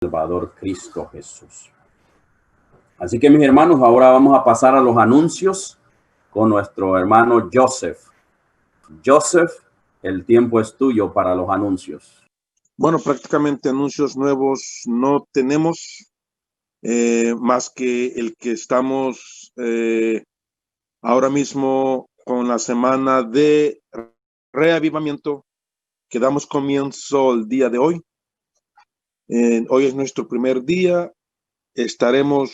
Salvador Cristo Jesús. Así que mis hermanos, ahora vamos a pasar a los anuncios con nuestro hermano Joseph. Joseph, el tiempo es tuyo para los anuncios. Bueno, prácticamente anuncios nuevos no tenemos, más que el que estamos ahora mismo con la semana de reavivamiento que damos comienzo el día de hoy. Hoy es nuestro primer día. Estaremos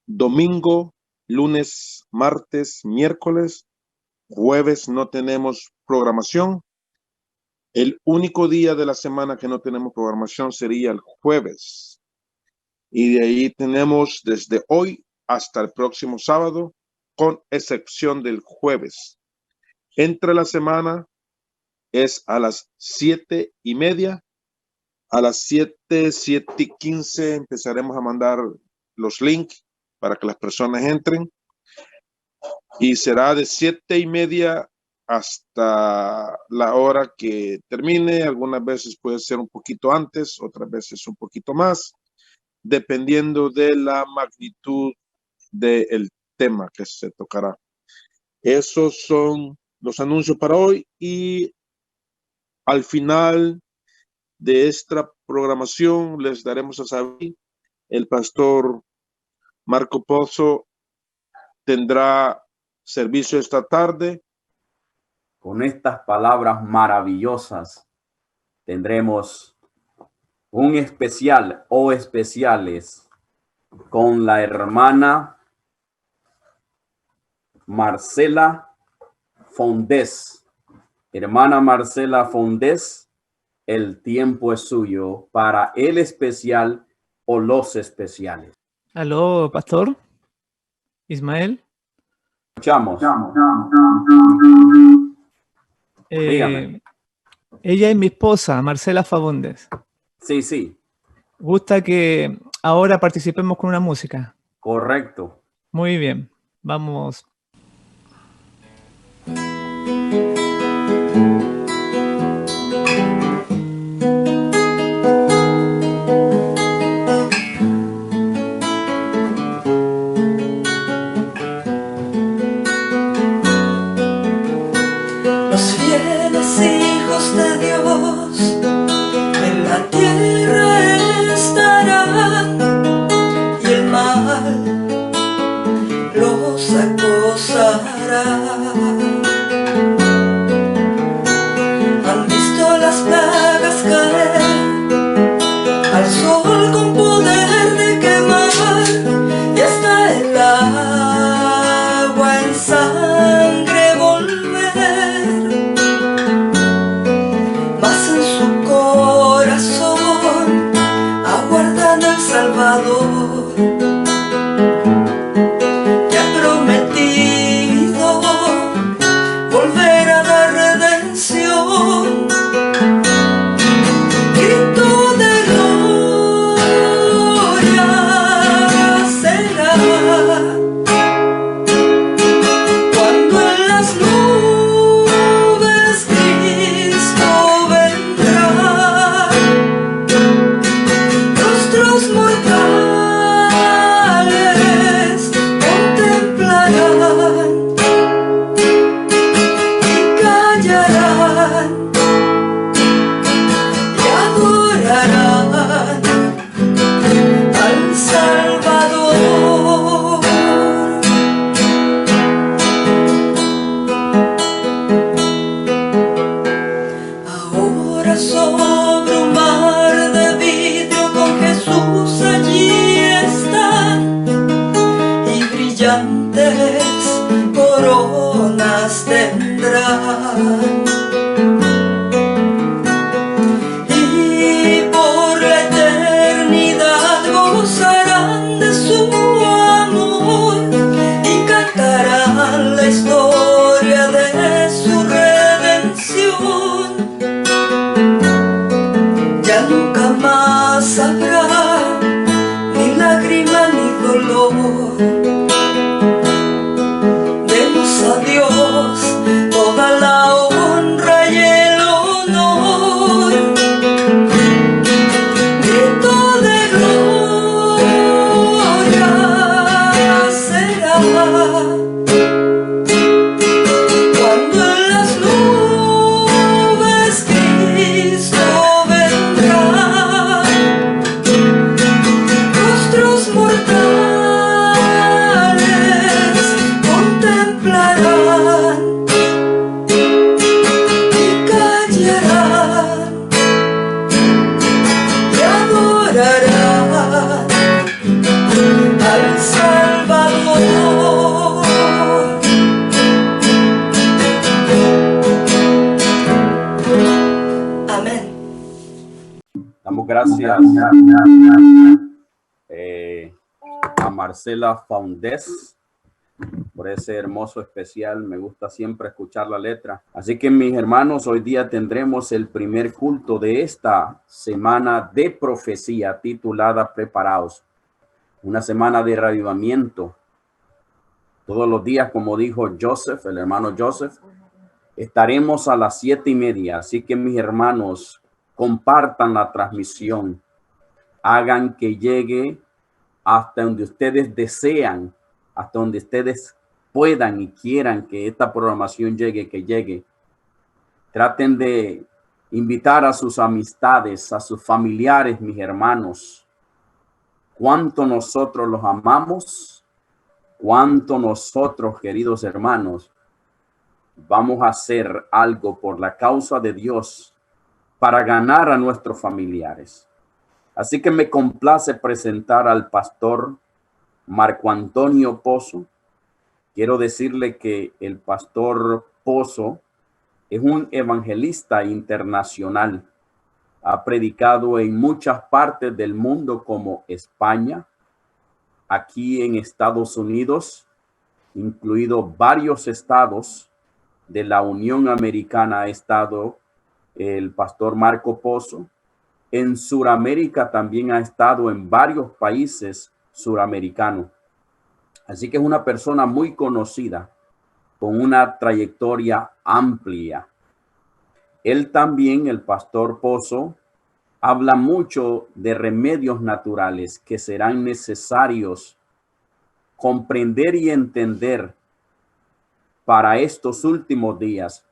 domingo, lunes, martes, miércoles, jueves no tenemos programación. El único día de la semana que no tenemos programación sería el jueves. Y de ahí tenemos desde hoy hasta el próximo sábado, con excepción del jueves. Entre la semana es a las 7:30. A las 7:15 empezaremos a mandar los links para que las personas entren. Y será de 7:30 hasta la hora que termine. Algunas veces puede ser un poquito antes, otras veces un poquito más, dependiendo de la magnitud del tema que se tocará. Esos son los anuncios para hoy, y al final de esta programación les daremos a saber, el pastor Marco Pozo tendrá servicio esta tarde. Con estas palabras maravillosas tendremos un especial o especiales con la hermana Marcela Fondés. Hermana Marcela Fondés, el tiempo es suyo para el especial o los especiales. Aló, pastor Ismael. Escuchamos. Ella es mi esposa, Marcela Fabondes. Sí. Gusta que ahora participemos con una música. Correcto. Muy bien, vamos. Los fieles hijos de Dios en la tierra estarán, y el mal los sacó gracias a Marcela Foundés por ese hermoso especial. Me gusta siempre escuchar la letra. Así que, mis hermanos, hoy día tendremos el primer culto de esta semana de profecía titulada Preparaos. Una semana de reavivamiento. Todos los días, como dijo Joseph, el hermano Joseph, estaremos a las 7:30. Así que, mis hermanos, compartan la transmisión. Hagan que llegue hasta donde ustedes desean, hasta donde ustedes puedan y quieran que esta programación llegue, que llegue. Traten de invitar a sus amistades, a sus familiares, mis hermanos. Cuánto nosotros los amamos, cuánto nosotros, queridos hermanos, vamos a hacer algo por la causa de Dios para ganar a nuestros familiares. Así que me complace presentar al pastor Marco Antonio Pozo. Quiero decirle que el pastor Pozo es un evangelista internacional. Ha predicado en muchas partes del mundo como España, aquí en Estados Unidos, incluido varios estados de la Unión Americana ha estado el pastor Marco Pozo. En Suramérica también ha estado en varios países suramericanos. Así que es una persona muy conocida, con una trayectoria amplia. Él también, el pastor Pozo, habla mucho de remedios naturales que serán necesarios comprender y entender para estos últimos días.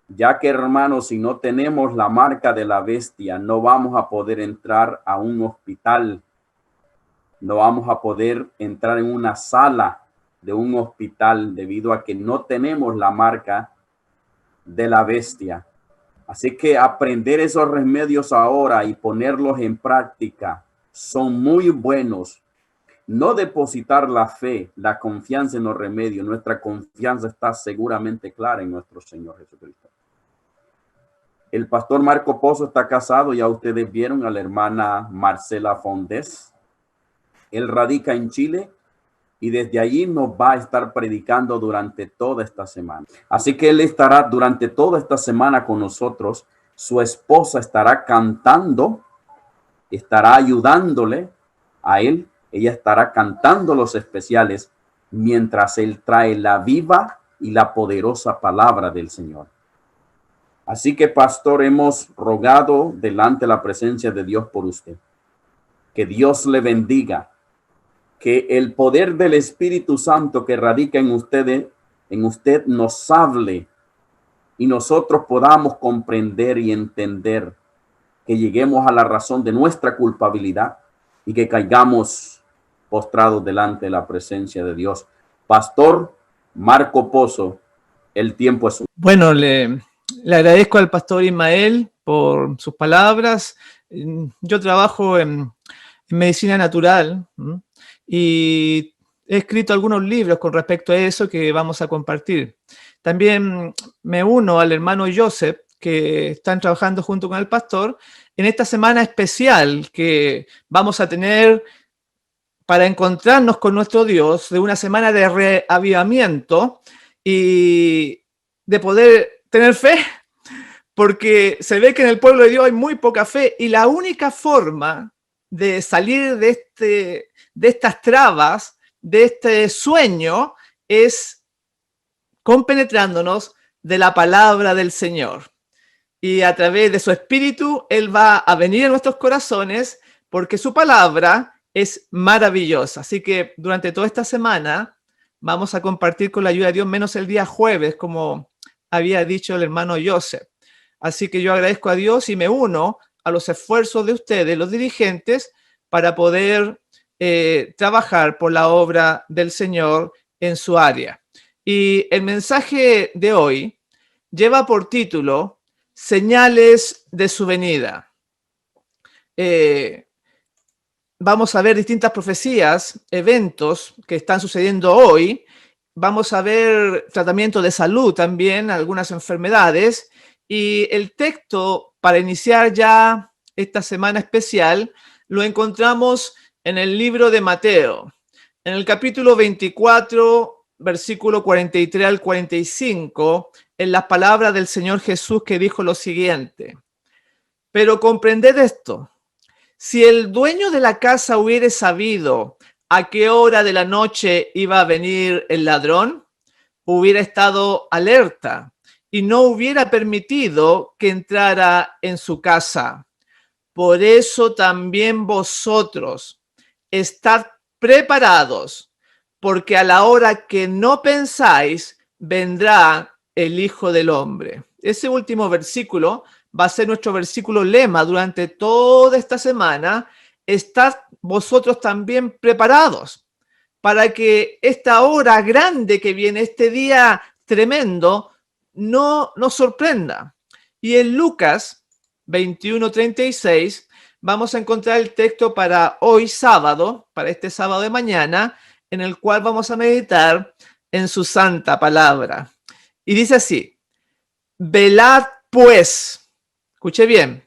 Ya que, hermanos, si no tenemos la marca de la bestia, no vamos a poder entrar a un hospital. No vamos a poder entrar en una sala de un hospital debido a que no tenemos la marca de la bestia. Así que aprender esos remedios ahora y ponerlos en práctica son muy buenos. No depositar la fe, la confianza en los remedios. Nuestra confianza está seguramente clara en nuestro Señor Jesucristo. El pastor Marco Pozo está casado, ya ustedes vieron a la hermana Marcela Foundés. Él radica en Chile y desde allí nos va a estar predicando durante toda esta semana. Así que él estará durante toda esta semana con nosotros. Su esposa estará cantando, estará ayudándole a él. Ella estará cantando los especiales mientras él trae la viva y la poderosa palabra del Señor. Así que, pastor, hemos rogado delante de la presencia de Dios por usted. Que Dios le bendiga. Que el poder del Espíritu Santo que radica en usted nos hable y nosotros podamos comprender y entender, que lleguemos a la razón de nuestra culpabilidad y que caigamos postrados delante de la presencia de Dios. Pastor Marco Pozo, el tiempo es suyo. Bueno, le agradezco al pastor Ismael por sus palabras. Yo trabajo en medicina natural y he escrito algunos libros con respecto a eso que vamos a compartir. También me uno al hermano Joseph, que están trabajando junto con el pastor en esta semana especial que vamos a tener para encontrarnos con nuestro Dios, de una semana de reavivamiento y de poder tener fe, porque se ve que en el pueblo de Dios hay muy poca fe y la única forma de salir de estas trabas, de este sueño, es compenetrándonos de la palabra del Señor. Y a través de su Espíritu, Él va a venir a nuestros corazones porque su palabra es maravillosa. Así que durante toda esta semana vamos a compartir con la ayuda de Dios, menos el día jueves, como había dicho el hermano Joseph. Así que yo agradezco a Dios y me uno a los esfuerzos de ustedes, los dirigentes, para poder trabajar por la obra del Señor en su área. Y el mensaje de hoy lleva por título Señales de su venida. Vamos a ver distintas profecías, eventos que están sucediendo hoy. Vamos a ver tratamiento de salud también, algunas enfermedades. Y el texto para iniciar ya esta semana especial lo encontramos en el libro de Mateo, en el capítulo 24, versículo 43 al 45, en las palabras del Señor Jesús, que dijo lo siguiente: pero comprended esto, si el dueño de la casa hubiere sabido a qué hora de la noche iba a venir el ladrón, hubiera estado alerta y no hubiera permitido que entrara en su casa. Por eso también vosotros estad preparados, porque a la hora que no pensáis, vendrá el Hijo del Hombre. Ese último versículo va a ser nuestro versículo lema durante toda esta semana. Estad vosotros también preparados para que esta hora grande que viene, este día tremendo, no nos sorprenda. Y en Lucas 21:36 vamos a encontrar el texto para hoy sábado, para este sábado de mañana, en el cual vamos a meditar en su santa palabra. Y dice así: velad pues, escuche bien,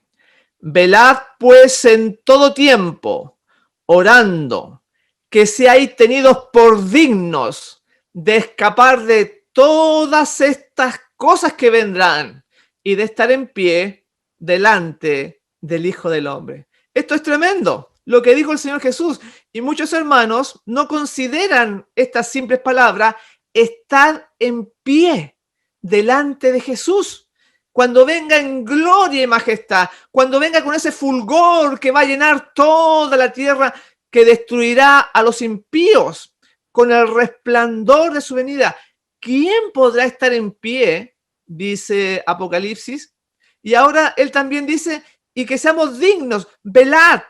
velad pues en todo tiempo, orando, que seáis tenidos por dignos de escapar de todas estas cosas que vendrán y de estar en pie delante del Hijo del Hombre. Esto es tremendo, lo que dijo el Señor Jesús. Y muchos hermanos no consideran estas simples palabras, estar en pie delante de Jesús. Cuando venga en gloria y majestad, cuando venga con ese fulgor que va a llenar toda la tierra, que destruirá a los impíos con el resplandor de su venida. ¿Quién podrá estar en pie? Dice Apocalipsis. Y ahora él también dice, y que seamos dignos, velad,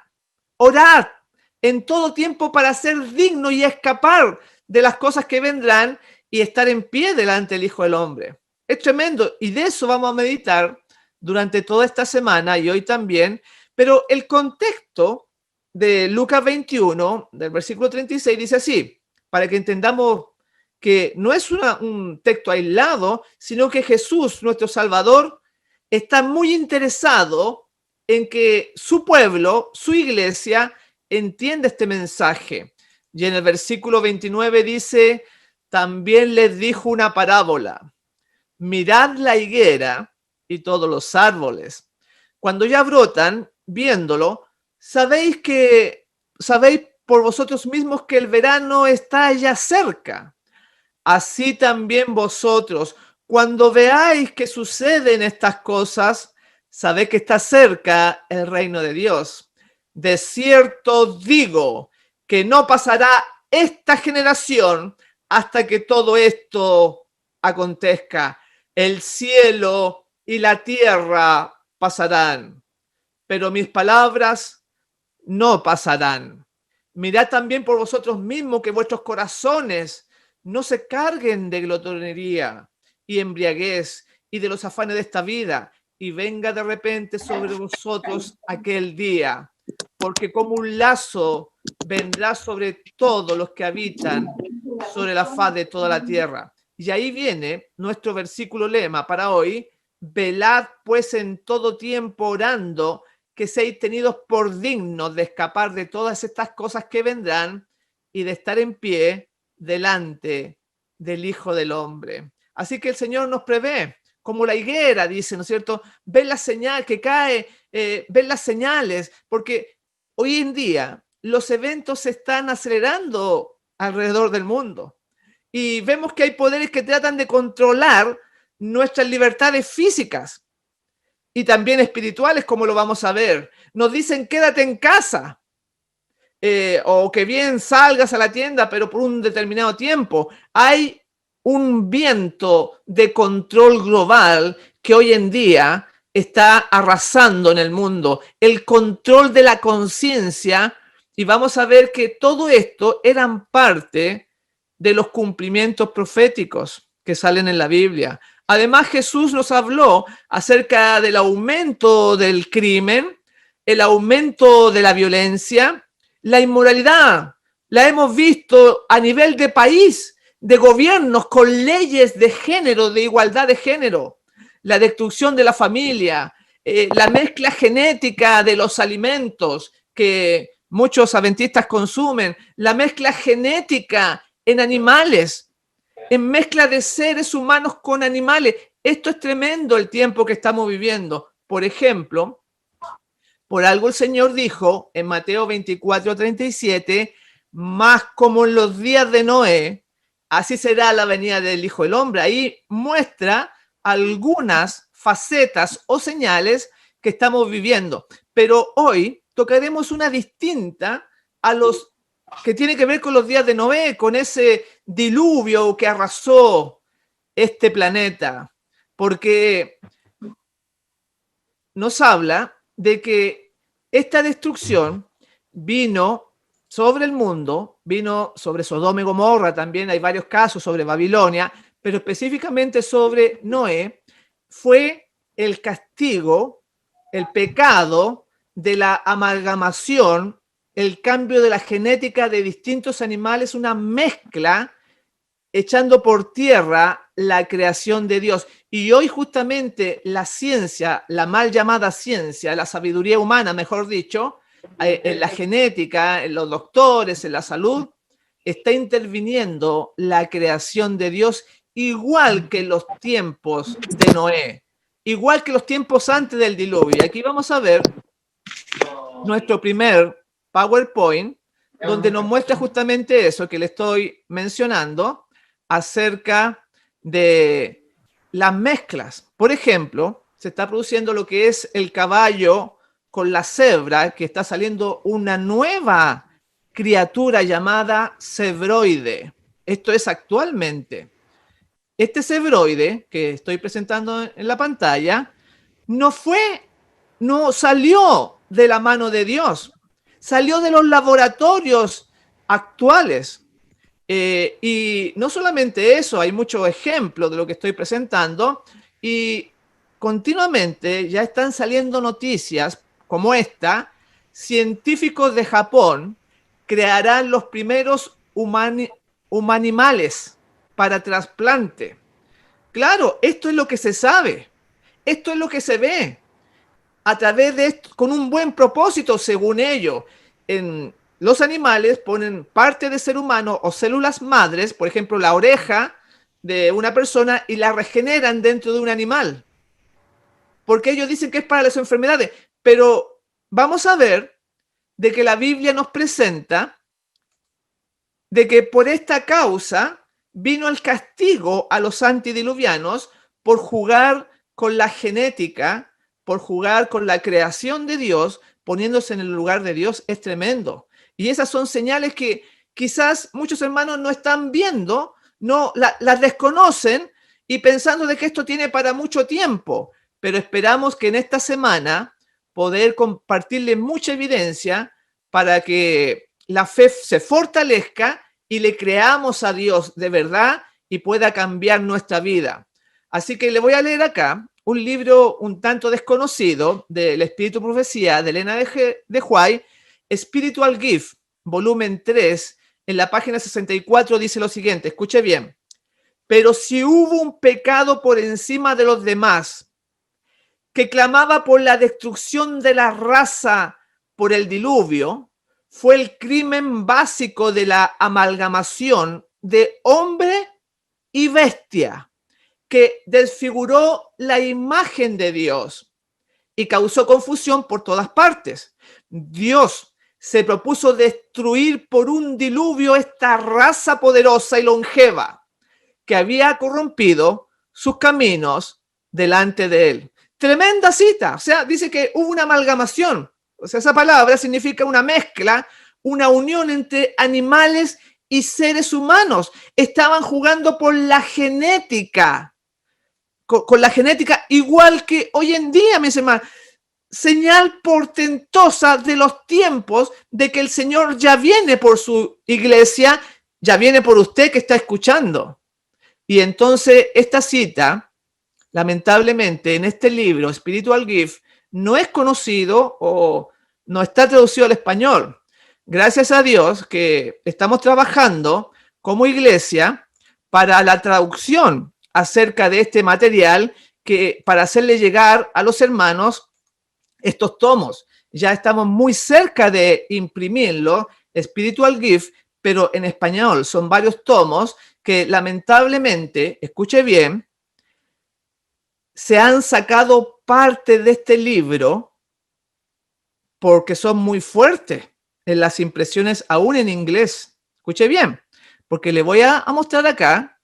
orad en todo tiempo para ser dignos y escapar de las cosas que vendrán y estar en pie delante del Hijo del Hombre. Es tremendo, y de eso vamos a meditar durante toda esta semana y hoy también, pero el contexto de Lucas 21, del versículo 36, dice así, para que entendamos que no es un texto aislado, sino que Jesús, nuestro Salvador, está muy interesado en que su pueblo, su iglesia, entienda este mensaje. Y en el versículo 29 dice, también les dijo una parábola. Mirad la higuera y todos los árboles. Cuando ya brotan, viéndolo, sabéis por vosotros mismos que el verano está ya cerca. Así también vosotros, cuando veáis que suceden estas cosas, sabéis que está cerca el reino de Dios. De cierto digo que no pasará esta generación hasta que todo esto acontezca. El cielo y la tierra pasarán, pero mis palabras no pasarán. Mirad también por vosotros mismos que vuestros corazones no se carguen de glotonería y embriaguez y de los afanes de esta vida, y venga de repente sobre vosotros aquel día, porque como un lazo vendrá sobre todos los que habitan sobre la faz de toda la tierra. Y ahí viene nuestro versículo lema para hoy: velad pues en todo tiempo orando, que seáis tenidos por dignos de escapar de todas estas cosas que vendrán y de estar en pie delante del Hijo del Hombre. Así que el Señor nos prevé, como la higuera, dice, ¿no es cierto? Ven la señal que cae, ven las señales, porque hoy en día los eventos se están acelerando alrededor del mundo. Y vemos que hay poderes que tratan de controlar nuestras libertades físicas y también espirituales, como lo vamos a ver. Nos dicen, quédate en casa, o que bien salgas a la tienda, pero por un determinado tiempo. Hay un viento de control global que hoy en día está arrasando en el mundo. El control de la conciencia, y vamos a ver que todo esto eran parte de los cumplimientos proféticos que salen en la Biblia. Además, Jesús nos habló acerca del aumento del crimen, el aumento de la violencia, la inmoralidad. La hemos visto a nivel de país, de gobiernos con leyes de género, de igualdad de género, la destrucción de la familia, la mezcla genética de los alimentos que muchos adventistas consumen, la mezcla genética en animales, en mezcla de seres humanos con animales. Esto es tremendo el tiempo que estamos viviendo. Por ejemplo, por algo el Señor dijo en Mateo 24:37, más como en los días de Noé, así será la venida del Hijo del Hombre. Ahí muestra algunas facetas o señales que estamos viviendo. Pero hoy tocaremos una distinta a los que tiene que ver con los días de Noé, con ese diluvio que arrasó este planeta, porque nos habla de que esta destrucción vino sobre el mundo, vino sobre Sodoma y Gomorra, también hay varios casos sobre Babilonia, pero específicamente sobre Noé, fue el castigo, el pecado de la amalgamación, el cambio de la genética de distintos animales, una mezcla echando por tierra la creación de Dios. Y hoy justamente la ciencia, la mal llamada ciencia, la sabiduría humana, mejor dicho, en la genética, en los doctores, en la salud, está interviniendo la creación de Dios, igual que los tiempos de Noé, igual que los tiempos antes del diluvio. Y aquí vamos a ver nuestro primer PowerPoint, donde nos muestra justamente eso que le estoy mencionando acerca de las mezclas. Por ejemplo, se está produciendo lo que es el caballo con la cebra, que está saliendo una nueva criatura llamada cebroide. Esto es actualmente. Este cebroide que estoy presentando en la pantalla no salió de la mano de Dios, salió de los laboratorios actuales. Y no solamente eso, hay muchos ejemplos de lo que estoy presentando y continuamente ya están saliendo noticias como esta. Científicos de Japón crearán los primeros humanimales para trasplante. Claro, esto es lo que se sabe, esto es lo que se ve a través de esto, con un buen propósito, según ellos. En los animales ponen parte de ser humano o células madres, por ejemplo, la oreja de una persona, y la regeneran dentro de un animal, porque ellos dicen que es para las enfermedades. Pero vamos a ver de que la Biblia nos presenta de que por esta causa vino el castigo a los antidiluvianos por jugar con la genética, por jugar con la creación de Dios, poniéndose en el lugar de Dios. Es tremendo. Y esas son señales que quizás muchos hermanos no están viendo, las desconocen y pensando de que esto tiene para mucho tiempo. Pero esperamos que en esta semana poder compartirles mucha evidencia para que la fe se fortalezca y le creamos a Dios de verdad y pueda cambiar nuestra vida. Así que le voy a leer acá un libro un tanto desconocido del Espíritu Profecía de Elena de White, Spiritual Gift, volumen 3, en la página 64 dice lo siguiente, escuche bien: pero si hubo un pecado por encima de los demás, que clamaba por la destrucción de la raza por el diluvio, fue el crimen básico de la amalgamación de hombre y bestia, que desfiguró la imagen de Dios y causó confusión por todas partes. Dios se propuso destruir por un diluvio esta raza poderosa y longeva que había corrompido sus caminos delante de él. Tremenda cita. O sea, dice que hubo una amalgamación. O sea, esa palabra significa una mezcla, una unión entre animales y seres humanos. Estaban jugando por la genética, con la genética, igual que hoy en día, mis hermanos. Señal portentosa de los tiempos de que el Señor ya viene por su iglesia, ya viene por usted que está escuchando. Y entonces esta cita, lamentablemente, en este libro, Spiritual Gift, no es conocido o no está traducido al español. Gracias a Dios que estamos trabajando como iglesia para la traducción acerca de este material, que para hacerle llegar a los hermanos estos tomos. Ya estamos muy cerca de imprimirlo, Spiritual Gift, pero en español son varios tomos que lamentablemente, escuche bien, se han sacado parte de este libro porque son muy fuertes en las impresiones, aún en inglés. Escuche bien, porque le voy a mostrar acá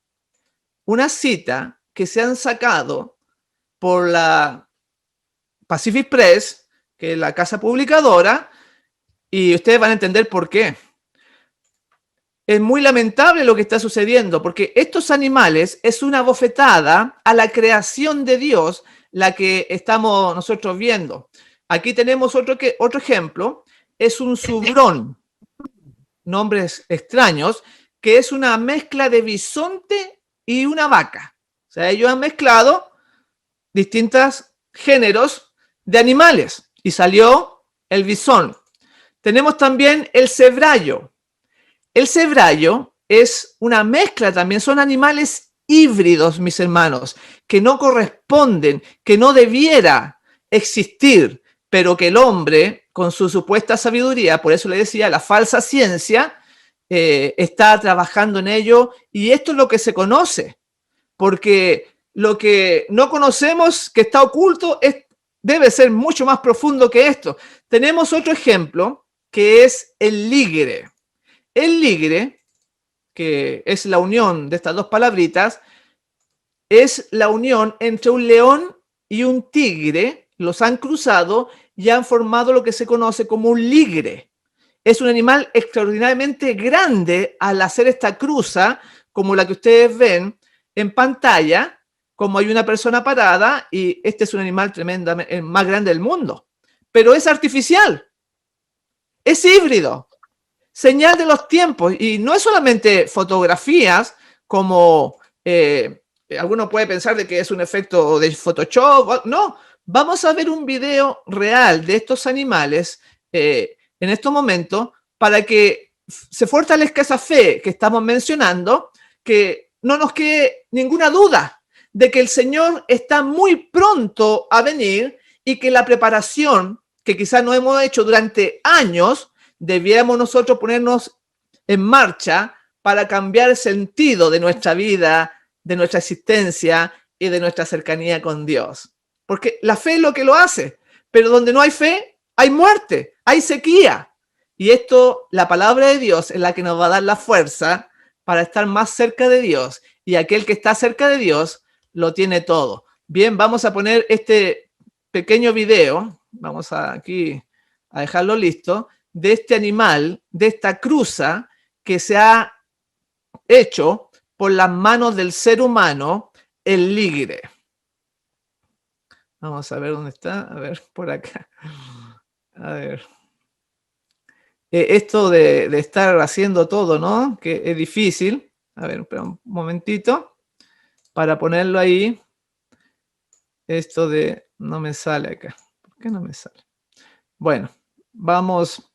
una cita que se han sacado por la Pacific Press, que es la casa publicadora, y ustedes van a entender por qué. Es muy lamentable lo que está sucediendo, porque estos animales es una bofetada a la creación de Dios, la que estamos nosotros viendo. Aquí tenemos otro ejemplo, es un zubrón, nombres extraños, que es una mezcla de bisonte y una vaca. O sea, ellos han mezclado distintos géneros de animales y salió el bisón. Tenemos también el cebrallo. El cebrallo es una mezcla también, son animales híbridos, mis hermanos, que no corresponden, que no debiera existir, pero que el hombre, con su supuesta sabiduría, por eso le decía, la falsa ciencia, está trabajando en ello, y esto es lo que se conoce, porque lo que no conocemos, que está oculto, debe ser mucho más profundo que esto. Tenemos otro ejemplo, que es el ligre. El ligre, que es la unión de estas dos palabritas, es la unión entre un león y un tigre, los han cruzado y han formado lo que se conoce como un ligre. Es un animal extraordinariamente grande al hacer esta cruza, como la que ustedes ven en pantalla, como hay una persona parada, y este es un animal tremendamente, el más grande del mundo. Pero es artificial, es híbrido. Señal de los tiempos, y no es solamente fotografías como alguno puede pensar de que es un efecto de Photoshop. No, vamos a ver un video real de estos animales en estos momentos para que se fortalezca esa fe que estamos mencionando, que no nos quede ninguna duda de que el Señor está muy pronto a venir y que la preparación que quizás no hemos hecho durante años, debiéramos nosotros ponernos en marcha para cambiar el sentido de nuestra vida, de nuestra existencia y de nuestra cercanía con Dios. Porque la fe es lo que lo hace, pero donde no hay fe, hay muerte, hay sequía. Y esto, la palabra de Dios es la que nos va a dar la fuerza para estar más cerca de Dios. Y aquel que está cerca de Dios lo tiene todo. Bien, vamos a poner este pequeño video. Vamos aquí a dejarlo listo, de este animal, de esta cruza que se ha hecho por las manos del ser humano, el ligre. Vamos a ver dónde está. A ver, por acá. A ver. Esto de estar haciendo todo, ¿no? Que es difícil. A ver, espera un momentito para ponerlo ahí. Esto de... No me sale acá. ¿Por qué no me sale? Bueno, vamos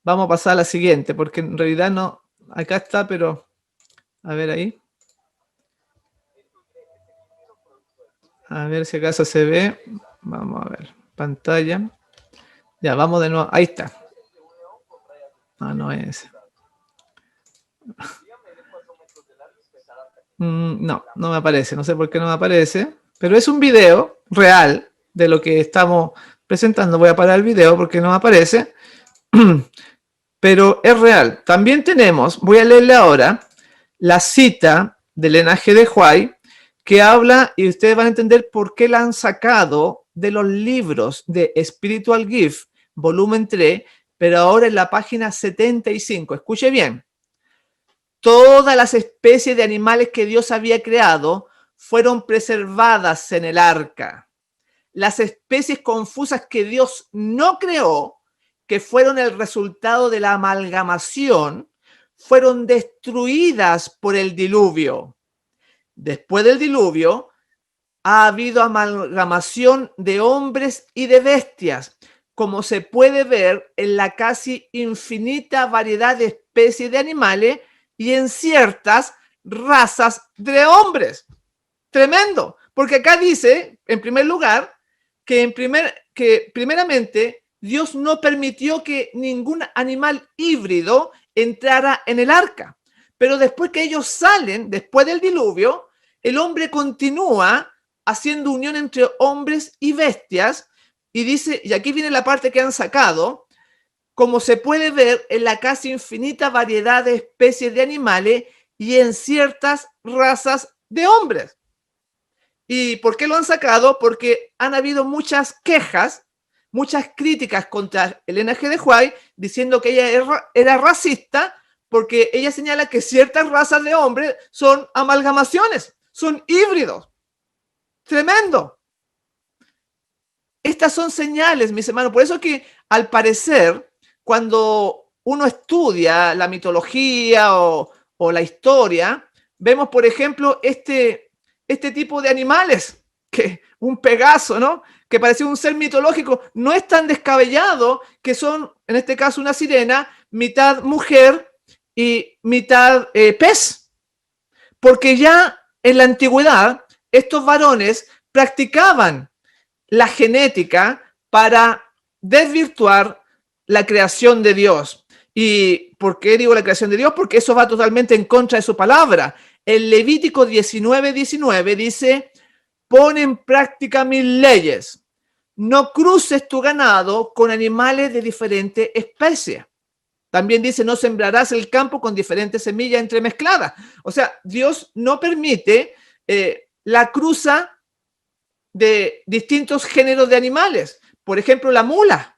a pasar a la siguiente, porque en realidad no, acá está, pero a ver ahí. A ver si acaso se ve. Vamos a ver, pantalla. Ya, vamos de nuevo. Ahí está. Ah, no es. No me aparece. No sé por qué no me aparece. Pero es un video real de lo que estamos presentando. Voy a parar el video porque no me aparece. Pero es real. También tenemos, voy a leerle ahora, la cita de Elena G. de White, que habla, y ustedes van a entender por qué la han sacado de los libros de Spiritual Gift, volumen 3, pero ahora en la página 75. Escuche bien. Todas las especies de animales que Dios había creado fueron preservadas en el arca. Las especies confusas que Dios no creó, que fueron el resultado de la amalgamación, fueron destruidas por el diluvio. Después del diluvio, ha habido amalgamación de hombres y de bestias, como se puede ver en la casi infinita variedad de especies de animales y en ciertas razas de hombres. Tremendo, porque acá dice, en primer lugar, que que primeramente Dios no permitió que ningún animal híbrido entrara en el arca. Pero después que ellos salen, después del diluvio, el hombre continúa haciendo unión entre hombres y bestias. Y dice, y aquí viene la parte que han sacado, como se puede ver en la casi infinita variedad de especies de animales y en ciertas razas de hombres. ¿Y por qué lo han sacado? Porque han habido muchas quejas, muchas críticas contra Elena G. de White, diciendo que ella era racista, porque ella señala que ciertas razas de hombres son amalgamaciones, son híbridos. Tremendo. Estas son señales, mis hermanos. Por eso que, al parecer, cuando uno estudia la mitología o la historia, vemos, por ejemplo, este tipo de animales, que un Pegaso, ¿no? Que parecía un ser mitológico, no es tan descabellado, que son, en este caso, una sirena, mitad mujer y mitad pez. Porque ya en la antigüedad, estos varones practicaban la genética para desvirtuar la creación de Dios. ¿Y por qué digo la creación de Dios? Porque eso va totalmente en contra de su palabra. El Levítico 19:19 dice: pon en práctica mis leyes. No cruces tu ganado con animales de diferentes especies. También dice: no sembrarás el campo con diferentes semillas entremezcladas. O sea, Dios no permite la cruza de distintos géneros de animales. Por ejemplo, la mula.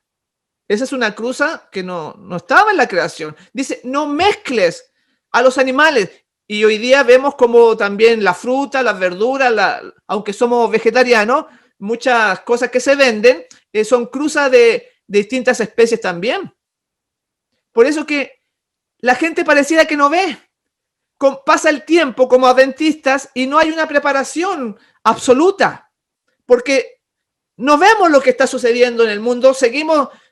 Esa es una cruza que no estaba en la creación. Dice: no mezcles a los animales. Y hoy día vemos como también la fruta, las verduras, aunque somos vegetarianos, muchas cosas que se venden son cruzas de distintas especies también. Por eso que la gente pareciera que no ve. Pasa el tiempo como adventistas y no hay una preparación absoluta, porque no vemos lo que está sucediendo en el mundo.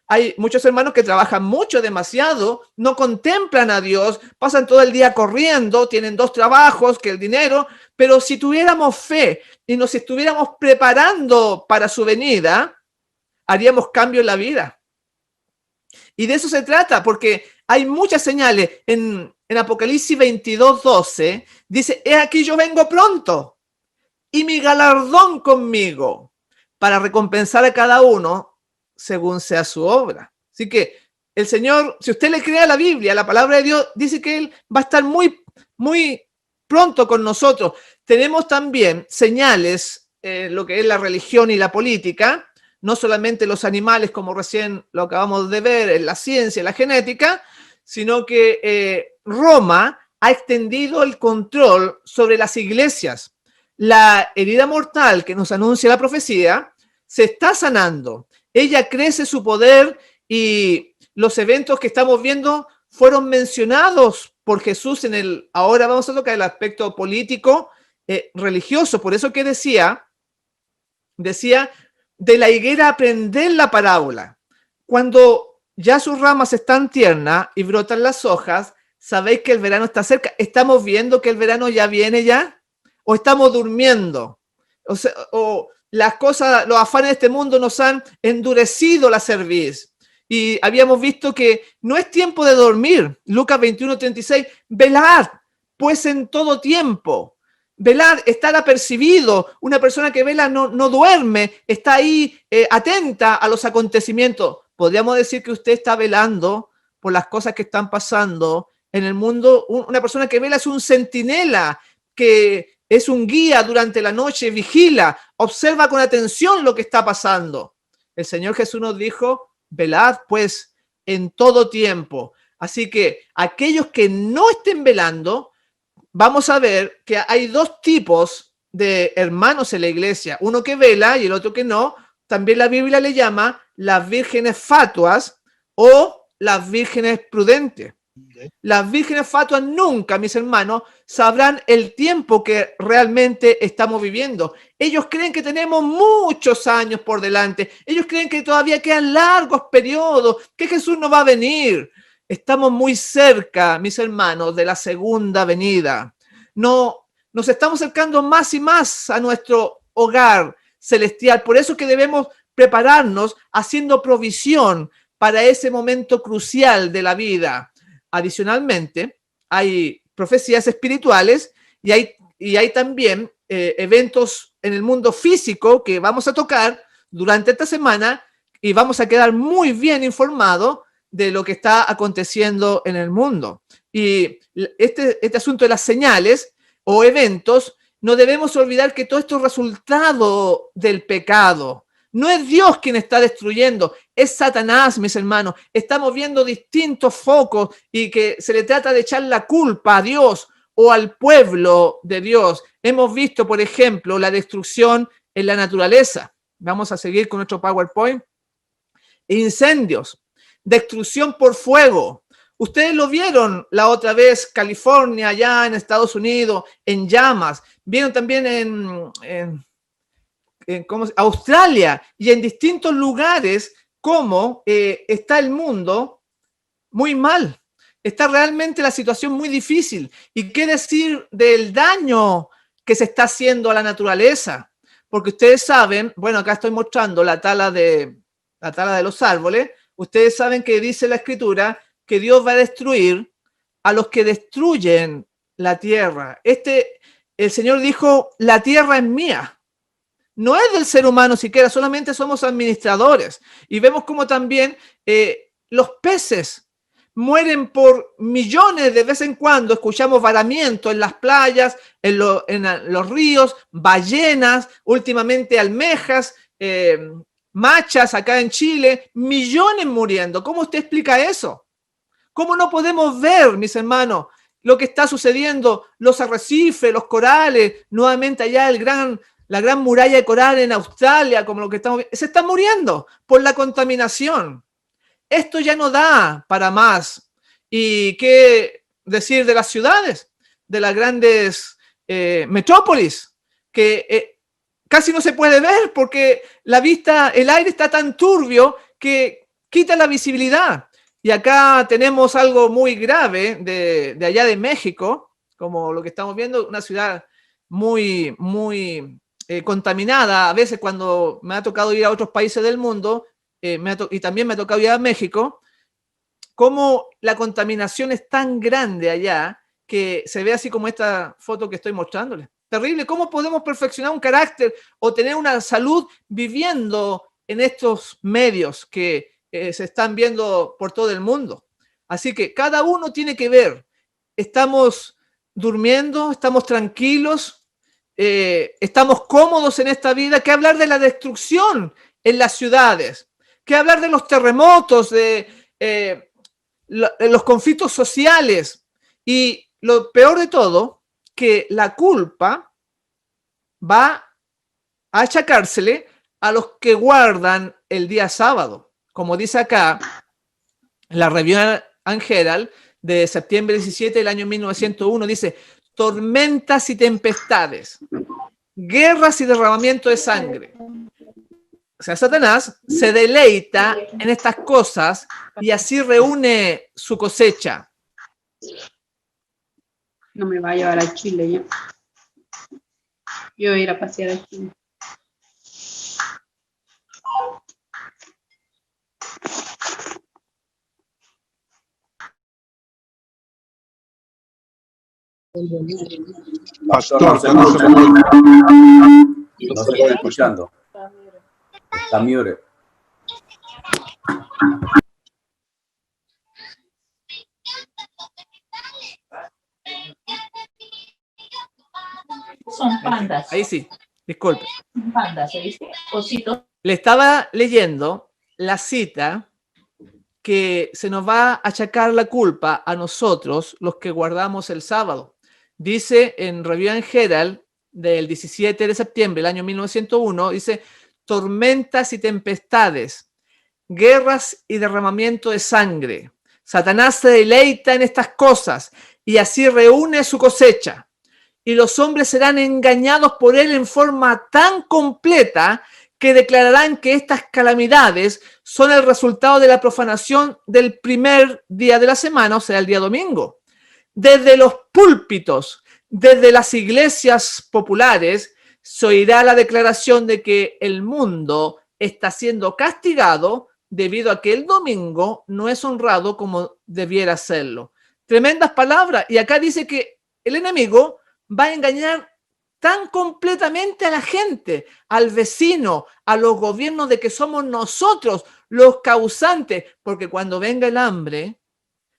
Hay muchos hermanos que trabajan mucho, demasiado, no contemplan a Dios, pasan todo el día corriendo, tienen 2 trabajos, que el dinero, pero si tuviéramos fe y nos estuviéramos preparando para su venida, haríamos cambio en la vida. Y de eso se trata, porque hay muchas señales. En Apocalipsis 22:12 dice: he aquí yo vengo pronto, y mi galardón conmigo, para recompensar a cada uno según sea su obra. Así que el Señor, si usted le cree a la Biblia, la palabra de Dios dice que Él va a estar muy, muy pronto con nosotros. Tenemos también señales en lo que es la religión y la política, no solamente los animales, como recién lo acabamos de ver, en la ciencia, la genética, sino que Roma ha extendido el control sobre las iglesias. La herida mortal que nos anuncia la profecía se está sanando. Ella crece su poder, y los eventos que estamos viendo fueron mencionados por Jesús ahora vamos a tocar el aspecto político, religioso. Por eso que decía, de la higuera aprender la parábola. Cuando ya sus ramas están tiernas y brotan las hojas, sabéis que el verano está cerca. ¿Estamos viendo que el verano ya viene ya? ¿O estamos durmiendo? O las cosas, los afanes de este mundo nos han endurecido la cerviz. Y habíamos visto que no es tiempo de dormir. Lucas 21:36, velad, pues en todo tiempo. Velar, estar apercibido. Una persona que vela no duerme, está ahí atenta a los acontecimientos. Podríamos decir que usted está velando por las cosas que están pasando en el mundo. Una persona que vela es un centinela, que es un guía durante la noche, vigila, observa con atención lo que está pasando. El Señor Jesús nos dijo: velad pues en todo tiempo. Así que aquellos que no estén velando, vamos a ver que hay 2 tipos de hermanos en la iglesia, uno que vela y el otro que no. También la Biblia le llama las vírgenes fatuas o las vírgenes prudentes. Las vírgenes fatuas nunca, mis hermanos, sabrán el tiempo que realmente estamos viviendo. Ellos creen que tenemos muchos años por delante. Ellos creen que todavía quedan largos periodos, que Jesús no va a venir. Estamos muy cerca, mis hermanos, de la segunda venida. Nos estamos acercando más y más a nuestro hogar celestial. Por eso que debemos prepararnos haciendo provisión para ese momento crucial de la vida. Adicionalmente, hay profecías espirituales y hay también eventos en el mundo físico que vamos a tocar durante esta semana y vamos a quedar muy bien informados de lo que está aconteciendo en el mundo. Y este asunto de las señales o eventos, no debemos olvidar que todo esto es resultado del pecado. No es Dios quien está destruyendo, es Satanás, mis hermanos. Estamos viendo distintos focos y que se le trata de echar la culpa a Dios o al pueblo de Dios. Hemos visto, por ejemplo, la destrucción en la naturaleza. Vamos a seguir con nuestro PowerPoint. Incendios, destrucción por fuego. Ustedes lo vieron la otra vez, California, allá en Estados Unidos, en llamas. Vieron también en Australia y en distintos lugares cómo está el mundo muy mal. Está realmente la situación muy difícil. ¿Y qué decir del daño que se está haciendo a la naturaleza? Porque ustedes saben, bueno, acá estoy mostrando la tala de los árboles. Ustedes saben que dice la Escritura que Dios va a destruir a los que destruyen la tierra. El Señor dijo, la tierra es mía. No es del ser humano siquiera, solamente somos administradores. Y vemos como también los peces mueren por millones de vez en cuando. Escuchamos varamiento en las playas, en los ríos, ballenas, últimamente almejas, machas acá en Chile, millones muriendo. ¿Cómo usted explica eso? ¿Cómo no podemos ver, mis hermanos, lo que está sucediendo? Los arrecifes, los corales, nuevamente allá la gran muralla de coral en Australia, como lo que estamos viendo, se están muriendo por la contaminación. Esto ya no da para más. ¿Y qué decir de las ciudades, de las grandes metrópolis, que casi no se puede ver porque el aire está tan turbio que quita la visibilidad? Y acá tenemos algo muy grave de allá de México, como lo que estamos viendo, una ciudad muy, muy contaminada. A veces cuando me ha tocado ir a otros países del mundo, y también me ha tocado ir a México, como la contaminación es tan grande allá que se ve así como esta foto que estoy mostrándoles. Terrible. ¿Cómo podemos perfeccionar un carácter o tener una salud viviendo en estos medios que se están viendo por todo el mundo? Así que cada uno tiene que ver. ¿Estamos durmiendo? ¿Estamos tranquilos? ¿Estamos cómodos en esta vida? ¿Qué hablar de la destrucción en las ciudades? ¿Qué hablar de los terremotos, de los conflictos sociales? Y lo peor de todo, que la culpa va a achacársele a los que guardan el día sábado. Como dice acá, la Review and Herald de septiembre 17 del año 1901, dice, tormentas y tempestades, guerras y derramamiento de sangre. O sea, Satanás se deleita en estas cosas y así reúne su cosecha. No me va a llevar a Chile ya. Yo voy a ir a pasear a Chile. Pastor, No se está escuchando. Está muted. Son pandas. Ahí sí, disculpe. Pandas, ¿oíste? Ositos. Le estaba leyendo la cita que se nos va a achacar la culpa a nosotros, los que guardamos el sábado. Dice en Review and Herald del 17 de septiembre del año 1901, dice, tormentas y tempestades, guerras y derramamiento de sangre. Satanás se deleita en estas cosas y así reúne su cosecha. Y los hombres serán engañados por él en forma tan completa que declararán que estas calamidades son el resultado de la profanación del primer día de la semana, o sea, el día domingo. Desde los púlpitos, desde las iglesias populares, se oirá la declaración de que el mundo está siendo castigado debido a que el domingo no es honrado como debiera serlo. Tremendas palabras. Y acá dice que el enemigo va a engañar tan completamente a la gente, al vecino, a los gobiernos, de que somos nosotros los causantes, porque cuando venga el hambre,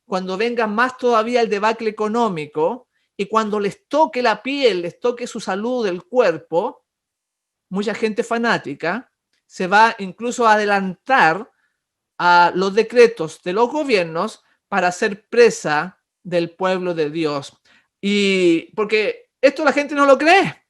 cuando venga más todavía el debacle económico y cuando les toque la piel, les toque su salud del cuerpo, mucha gente fanática se va incluso a adelantar a los decretos de los gobiernos para ser presa del pueblo de Dios. Y porque esto la gente no lo cree.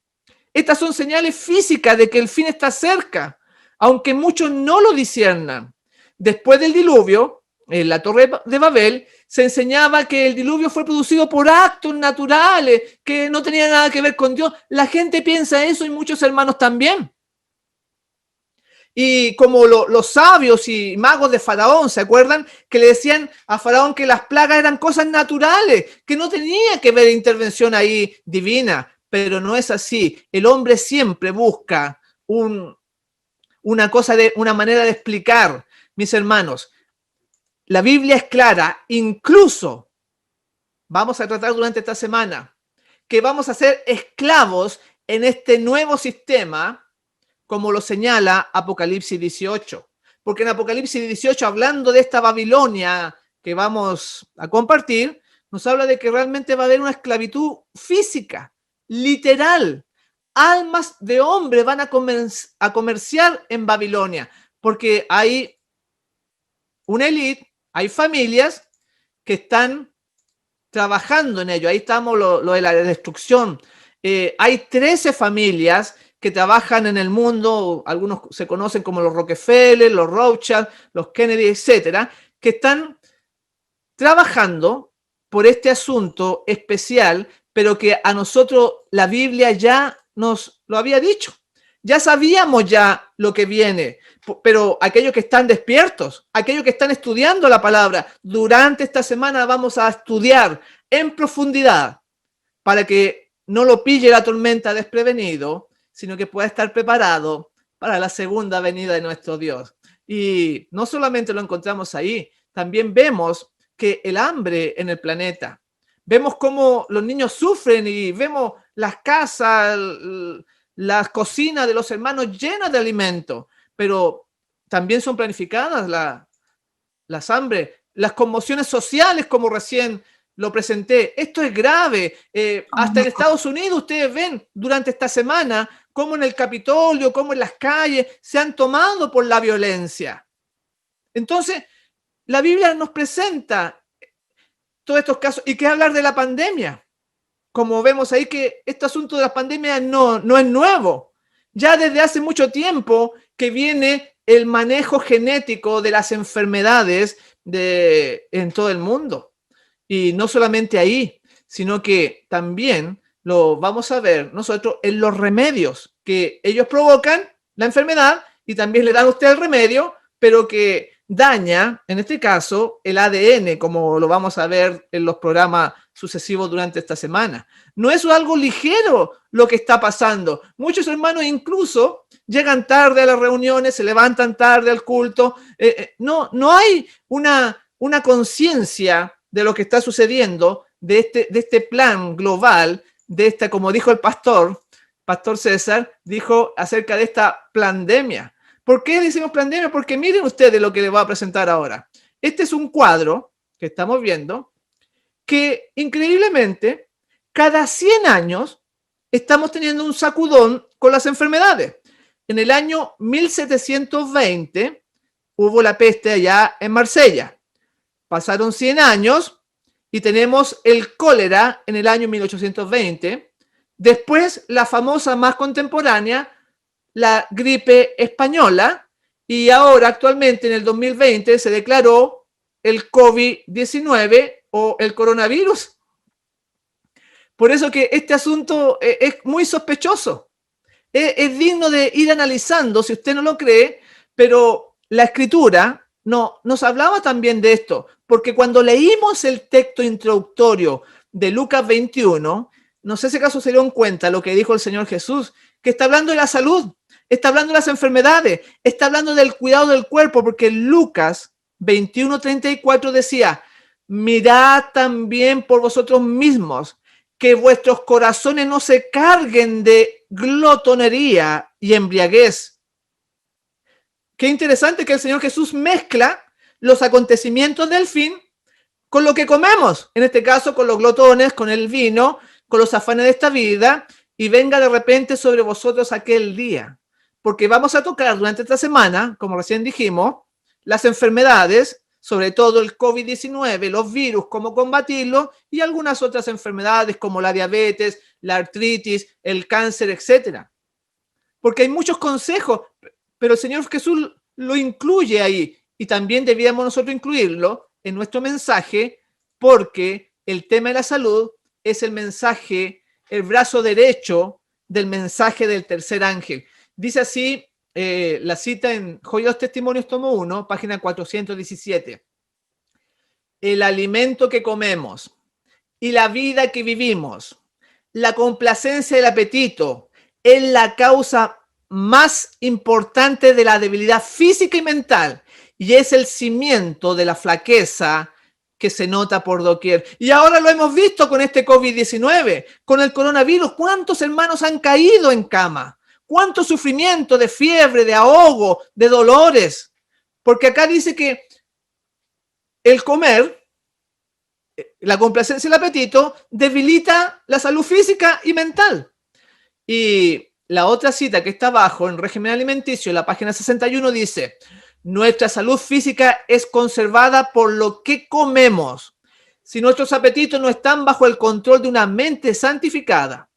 Estas son señales físicas de que el fin está cerca, aunque muchos no lo disciernan. Después del diluvio, en la Torre de Babel, se enseñaba que el diluvio fue producido por actos naturales, que no tenían nada que ver con Dios. La gente piensa eso y muchos hermanos también. Y como los sabios y magos de Faraón, ¿se acuerdan? Que le decían a Faraón que las plagas eran cosas naturales, que no tenía que ver intervención ahí divina. Pero no es así. El hombre siempre busca una manera de explicar. Mis hermanos, la Biblia es clara. Incluso vamos a tratar durante esta semana que vamos a ser esclavos en este nuevo sistema, como lo señala Apocalipsis 18. Porque en Apocalipsis 18, hablando de esta Babilonia que vamos a compartir, nos habla de que realmente va a haber una esclavitud física, literal. Almas de hombres van a comerciar en Babilonia, porque hay una élite, hay familias que están trabajando en ello. Ahí estamos lo de la destrucción. Hay 13 familias que trabajan en el mundo, algunos se conocen como los Rockefeller, los Rothschild, los Kennedy, etcétera, que están trabajando por este asunto especial, pero que a nosotros la Biblia ya nos lo había dicho. Ya sabíamos ya lo que viene, pero aquellos que están despiertos, aquellos que están estudiando la palabra, durante esta semana vamos a estudiar en profundidad para que no lo pille la tormenta desprevenido, sino que pueda estar preparado para la segunda venida de nuestro Dios. Y no solamente lo encontramos ahí, también vemos que el hambre en el planeta, vemos cómo los niños sufren y vemos las casas, las cocinas de los hermanos llenas de alimento, pero también son planificadas las hambres, las conmociones sociales, como recién lo presenté. Esto es grave. Hasta en Estados Unidos ustedes ven durante esta semana cómo en el Capitolio, cómo en las calles se han tomado por la violencia. Entonces, la Biblia nos presenta todos estos casos. ¿Y qué hablar de la pandemia? Como vemos ahí que este asunto de la pandemia no es nuevo. Ya desde hace mucho tiempo que viene el manejo genético de las enfermedades en todo el mundo. Y no solamente ahí, sino que también lo vamos a ver nosotros en los remedios que ellos provocan la enfermedad y también le dan a usted el remedio, pero que daña, en este caso, el ADN, como lo vamos a ver en los programas sucesivos durante esta semana. No es algo ligero lo que está pasando. Muchos hermanos incluso llegan tarde a las reuniones, se levantan tarde al culto. No hay una conciencia de lo que está sucediendo, de este plan global, como dijo el pastor César, dijo acerca de esta pandemia. ¿Por qué decimos pandemia? Porque miren ustedes lo que les voy a presentar ahora. Este es un cuadro que estamos viendo que increíblemente cada 100 años estamos teniendo un sacudón con las enfermedades. En el año 1720 hubo la peste allá en Marsella. Pasaron 100 años y tenemos el cólera en el año 1820. Después la famosa más contemporánea, la gripe española, y ahora actualmente en el 2020 se declaró el COVID-19 o el coronavirus. Por eso que este asunto es muy sospechoso. Es digno de ir analizando, si usted no lo cree, pero la Escritura nos hablaba también de esto, porque cuando leímos el texto introductorio de Lucas 21, no sé si acaso se dieron cuenta lo que dijo el Señor Jesús, que está hablando de la salud. está hablando de las enfermedades, está hablando del cuidado del cuerpo, porque Lucas 21:34 decía, mirad también por vosotros mismos, que vuestros corazones no se carguen de glotonería y embriaguez. Qué interesante que el Señor Jesús mezcla los acontecimientos del fin con lo que comemos, en este caso con los glotones, con el vino, con los afanes de esta vida, y venga de repente sobre vosotros aquel día. Porque vamos a tocar durante esta semana, como recién dijimos, las enfermedades, sobre todo el COVID-19, los virus, cómo combatirlo, y algunas otras enfermedades como la diabetes, la artritis, el cáncer, etcétera. Porque hay muchos consejos, pero el Señor Jesús lo incluye ahí, y también debíamos nosotros incluirlo en nuestro mensaje, porque el tema de la salud es el mensaje, el brazo derecho del mensaje del tercer ángel. Dice así la cita en Joya de los Testimonios, tomo 1, página 417. El alimento que comemos y la vida que vivimos, la complacencia del apetito, es la causa más importante de la debilidad física y mental, y es el cimiento de la flaqueza que se nota por doquier. Y ahora lo hemos visto con este COVID-19, con el coronavirus. ¿Cuántos hermanos han caído en cama? ¿Cuánto sufrimiento de fiebre, de ahogo, de dolores? Porque acá dice que el comer, la complacencia y el apetito, debilita la salud física y mental. Y la otra cita que está abajo, en régimen alimenticio, en la página 61, dice, nuestra salud física es conservada por lo que comemos. Si nuestros apetitos no están bajo el control de una mente santificada,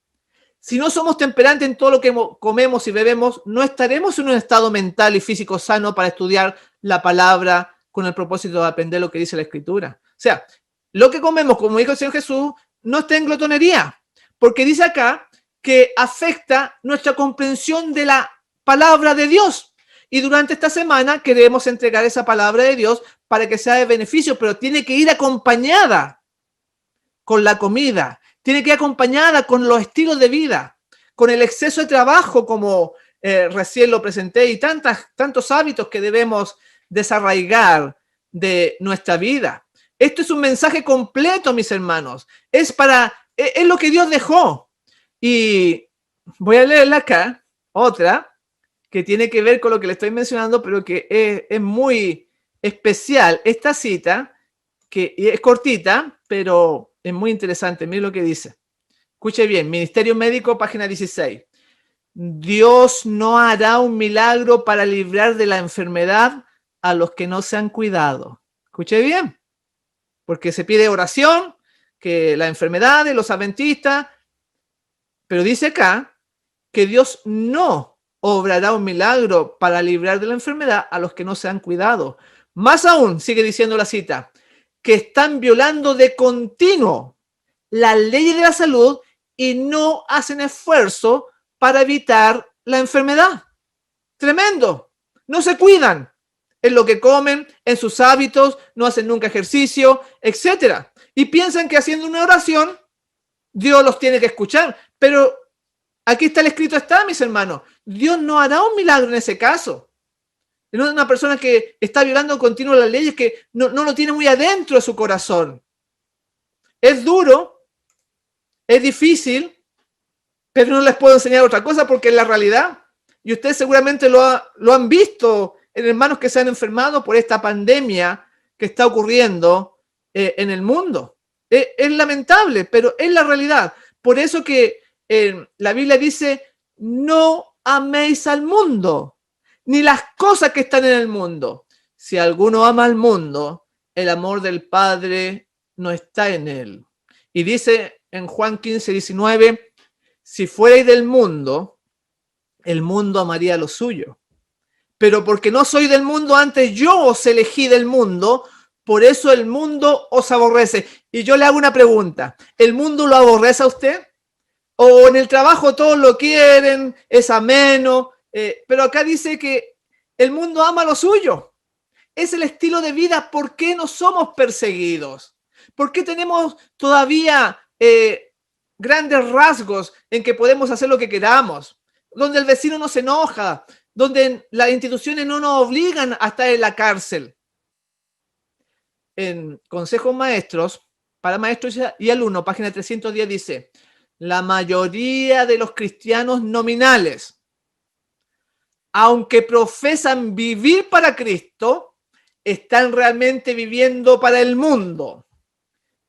si no somos temperantes en todo lo que comemos y bebemos, no estaremos en un estado mental y físico sano para estudiar la palabra con el propósito de aprender lo que dice la Escritura. O sea, lo que comemos, como dijo el Señor Jesús, no está en glotonería, porque dice acá que afecta nuestra comprensión de la palabra de Dios. Y durante esta semana queremos entregar esa palabra de Dios para que sea de beneficio, pero tiene que ir acompañada con la comida, tiene que ir acompañada con los estilos de vida, con el exceso de trabajo, como recién lo presenté, y tantos hábitos que debemos desarraigar de nuestra vida. Esto es un mensaje completo, mis hermanos. Es lo que Dios dejó. Y voy a leerla acá, otra, que tiene que ver con lo que le estoy mencionando, pero que es muy especial. Esta cita, que es cortita, pero es muy interesante. Miren lo que dice. Escuche bien, Ministerio Médico, página 16. Dios no hará un milagro para librar de la enfermedad a los que no se han cuidado. Escuche bien, porque se pide oración, que la enfermedad de los adventistas, pero dice acá que Dios no obrará un milagro para librar de la enfermedad a los que no se han cuidado. Más aún, sigue diciendo la cita, que están violando de continuo la ley de la salud y no hacen esfuerzo para evitar la enfermedad. Tremendo. No se cuidan en lo que comen, en sus hábitos, no hacen nunca ejercicio, etcétera. Y piensan que haciendo una oración, Dios los tiene que escuchar. Pero aquí está el escrito, mis hermanos. Dios no hará un milagro en ese caso. No es una persona que está violando continuo las leyes, que no lo tiene muy adentro de su corazón. Es duro, es difícil, pero no les puedo enseñar otra cosa porque es la realidad. Y ustedes seguramente lo han visto en hermanos que se han enfermado por esta pandemia que está ocurriendo en el mundo. Es lamentable, pero es la realidad. Por eso que la Biblia dice, no améis al mundo, ni las cosas que están en el mundo. Si alguno ama al mundo, el amor del Padre no está en él. Y dice en Juan 15:19, si fuerais del mundo, el mundo amaría lo suyo. Pero porque no soy del mundo, antes yo os elegí del mundo, por eso el mundo os aborrece. Y yo le hago una pregunta, ¿el mundo lo aborrece a usted? ¿O en el trabajo todos lo quieren, es ameno? Pero acá dice que el mundo ama lo suyo. Es el estilo de vida. ¿Por qué no somos perseguidos? ¿Por qué tenemos todavía grandes rasgos en que podemos hacer lo que queramos? donde el vecino no se enoja, donde las instituciones no nos obligan a estar en la cárcel. En Consejos Maestros, para maestros y alumnos, página 310 dice, la mayoría de los cristianos nominales, aunque profesan vivir para Cristo, están realmente viviendo para el mundo.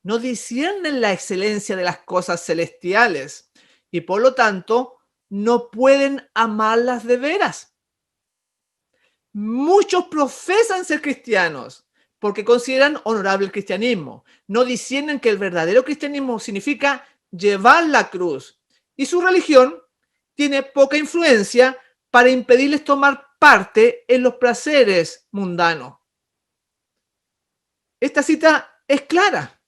No disciernen la excelencia de las cosas celestiales y por lo tanto no pueden amarlas de veras. Muchos profesan ser cristianos porque consideran honorable el cristianismo. No disciernen que el verdadero cristianismo significa llevar la cruz y su religión tiene poca influencia para impedirles tomar parte en los placeres mundanos. Esta cita es clara.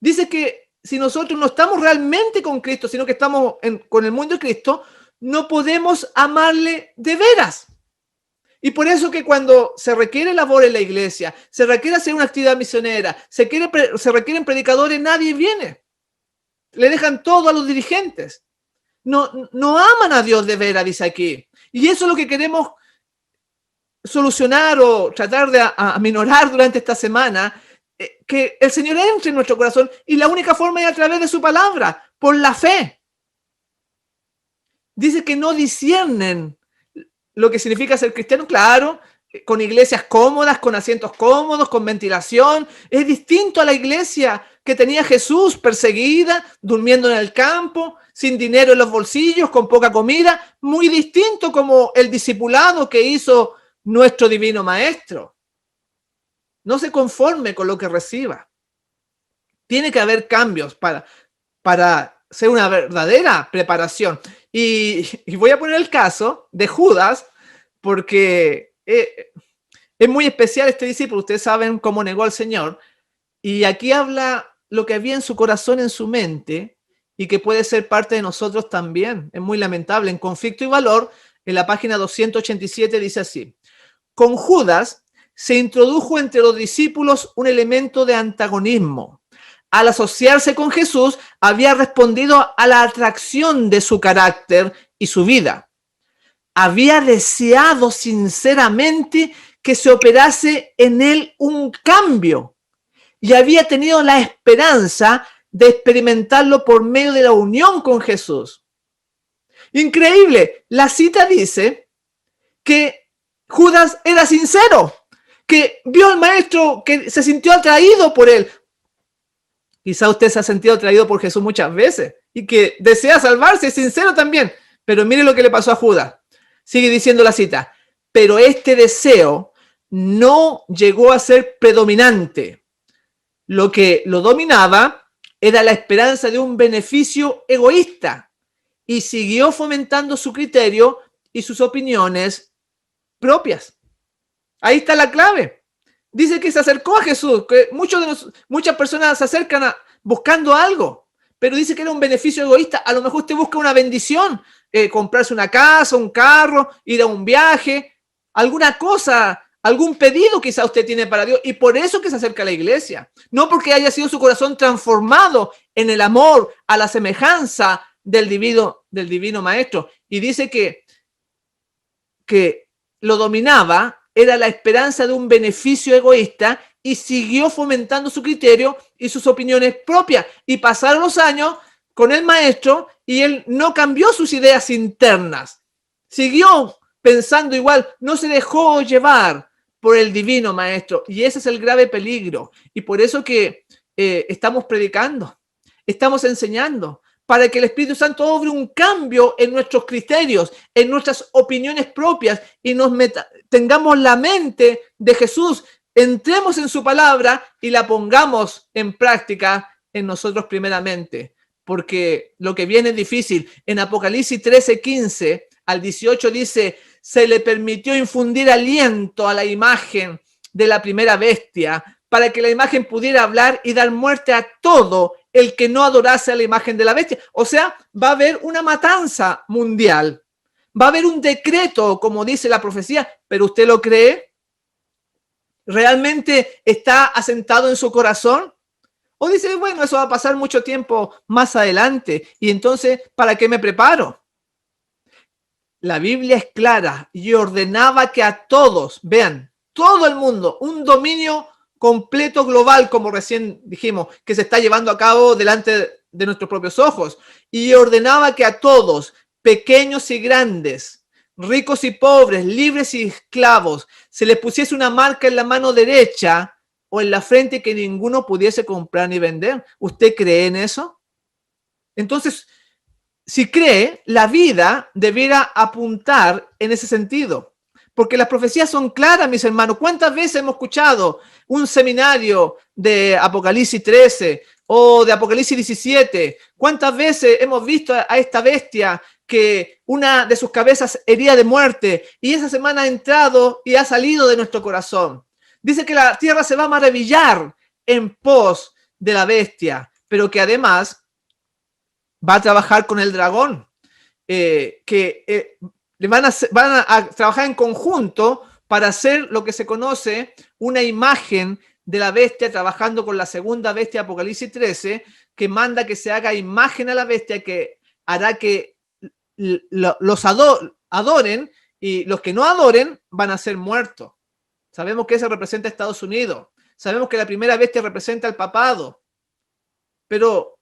Dice que si nosotros no estamos realmente con Cristo, sino que estamos con el mundo de Cristo, no podemos amarle de veras. Y por eso que cuando se requiere labor en la iglesia, se requiere hacer una actividad misionera, se requieren predicadores, nadie viene. Le dejan todo a los dirigentes. No aman a Dios de veras, dice aquí. Y eso es lo que queremos solucionar o tratar de aminorar durante esta semana, que el Señor entre en nuestro corazón y la única forma es a través de su palabra, por la fe. Dice que no disciernen lo que significa ser cristiano, claro, con iglesias cómodas, con asientos cómodos, con ventilación. Es distinto a la iglesia que tenía Jesús, perseguida, durmiendo en el campo, sin dinero en los bolsillos, con poca comida. Muy distinto como el discipulado que hizo nuestro divino maestro. No se conforme con lo que reciba. Tiene que haber cambios para ser una verdadera preparación. Y voy a poner el caso de Judas, porque es muy especial este discípulo. Ustedes saben cómo negó al Señor. Y aquí habla lo que había en su corazón, en su mente, y que puede ser parte de nosotros también. Es muy lamentable. En Conflicto y Valor, en la página 287, dice así. Con Judas se introdujo entre los discípulos un elemento de antagonismo. Al asociarse con Jesús, había respondido a la atracción de su carácter y su vida. Había deseado sinceramente que se operase en él un cambio y había tenido la esperanza de experimentarlo por medio de la unión con Jesús. Increíble, la cita dice que Judas era sincero, que vio al maestro, que se sintió atraído por él. Quizá usted se ha sentido atraído por Jesús muchas veces y que desea salvarse, es sincero también. Pero mire lo que le pasó a Judas. Sigue diciendo la cita. Pero este deseo no llegó a ser predominante. Lo que lo dominaba era la esperanza de un beneficio egoísta y siguió fomentando su criterio y sus opiniones propias. Ahí está la clave. Dice que se acercó a Jesús, que muchas personas se acercan buscando algo, pero dice que era un beneficio egoísta. A lo mejor usted busca una bendición, comprarse una casa, un carro, ir a un viaje, alguna cosa, algún pedido quizá usted tiene para Dios, y por eso que se acerca a la iglesia. No porque haya sido su corazón transformado en el amor, a la semejanza del divino maestro. Y dice que lo dominaba era la esperanza de un beneficio egoísta y siguió fomentando su criterio y sus opiniones propias. Y pasaron los años con el maestro y él no cambió sus ideas internas. Siguió pensando igual, no se dejó llevar por el divino maestro. Y ese es el grave peligro. Y por eso que estamos predicando, estamos enseñando, para que el Espíritu Santo obre un cambio en nuestros criterios, en nuestras opiniones propias y tengamos la mente de Jesús, entremos en su palabra y la pongamos en práctica en nosotros primeramente, porque lo que viene es difícil. En Apocalipsis 13:15 al 18 dice, se le permitió infundir aliento a la imagen de la primera bestia para que la imagen pudiera hablar y dar muerte a todo el que no adorase a la imagen de la bestia. O sea, va a haber una matanza mundial. Va a haber un decreto, como dice la profecía, pero ¿usted lo cree? ¿Realmente está asentado en su corazón? O dice, bueno, eso va a pasar mucho tiempo más adelante y entonces, ¿para qué me preparo? la Biblia es clara y ordenaba que a todos, vean, todo el mundo, un dominio completo global, como recién dijimos, que se está llevando a cabo delante de nuestros propios ojos, y ordenaba que a todos, pequeños y grandes, ricos y pobres, libres y esclavos, se les pusiese una marca en la mano derecha o en la frente que ninguno pudiese comprar ni vender. ¿Usted cree en eso? Entonces, si cree, la vida debiera apuntar en ese sentido. Porque las profecías son claras, mis hermanos. ¿Cuántas veces hemos escuchado un seminario de Apocalipsis 13 o de Apocalipsis 17? ¿Cuántas veces hemos visto a esta bestia que una de sus cabezas hería de muerte y esa semana ha entrado y ha salido de nuestro corazón? Dice que la tierra se va a maravillar en pos de la bestia, pero que además va a trabajar con el dragón, van a trabajar en conjunto para hacer lo que se conoce una imagen de la bestia, trabajando con la segunda bestia, Apocalipsis 13, que manda que se haga imagen a la bestia, que hará que los adoren, y los que no adoren van a ser muertos. Sabemos que eso representa a Estados Unidos. Sabemos que la primera bestia representa al papado. Pero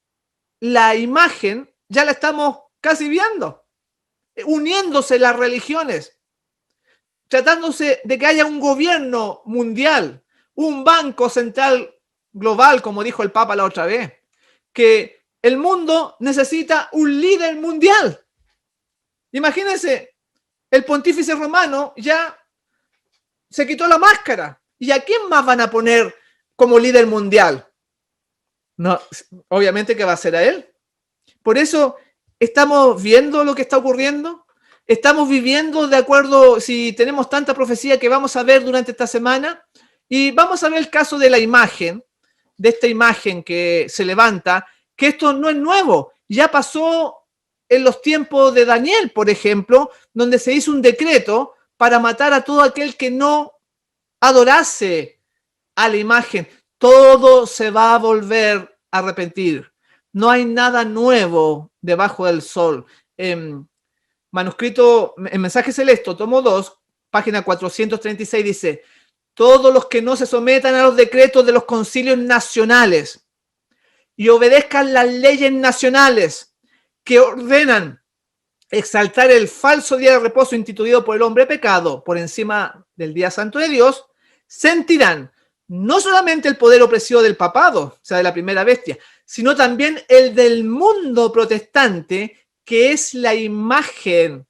la imagen ya la estamos casi viendo, uniéndose las religiones, tratándose de que haya un gobierno mundial, un banco central global, como dijo el Papa la otra vez, que el mundo necesita un líder mundial. Imagínense, el pontífice romano ya se quitó la máscara. ¿Y a quién más van a poner como líder mundial? No, obviamente que va a ser a él. Por eso estamos viendo lo que está ocurriendo. Estamos viviendo de acuerdo, si tenemos tanta profecía que vamos a ver durante esta semana. Y vamos a ver el caso de la imagen, de esta imagen que se levanta, que esto no es nuevo. Ya pasó en los tiempos de Daniel, por ejemplo, donde se hizo un decreto para matar a todo aquel que no adorase a la imagen. Todo se va a volver a repetir. No hay nada nuevo debajo del sol. Manuscrito, en Mensaje Celeste, tomo 2, página 436, dice: todos los que no se sometan a los decretos de los concilios nacionales y obedezcan las leyes nacionales que ordenan exaltar el falso día de reposo instituido por el hombre pecado por encima del día santo de Dios, sentirán no solamente el poder opresivo del papado, o sea, de la primera bestia, sino también el del mundo protestante, que es la imagen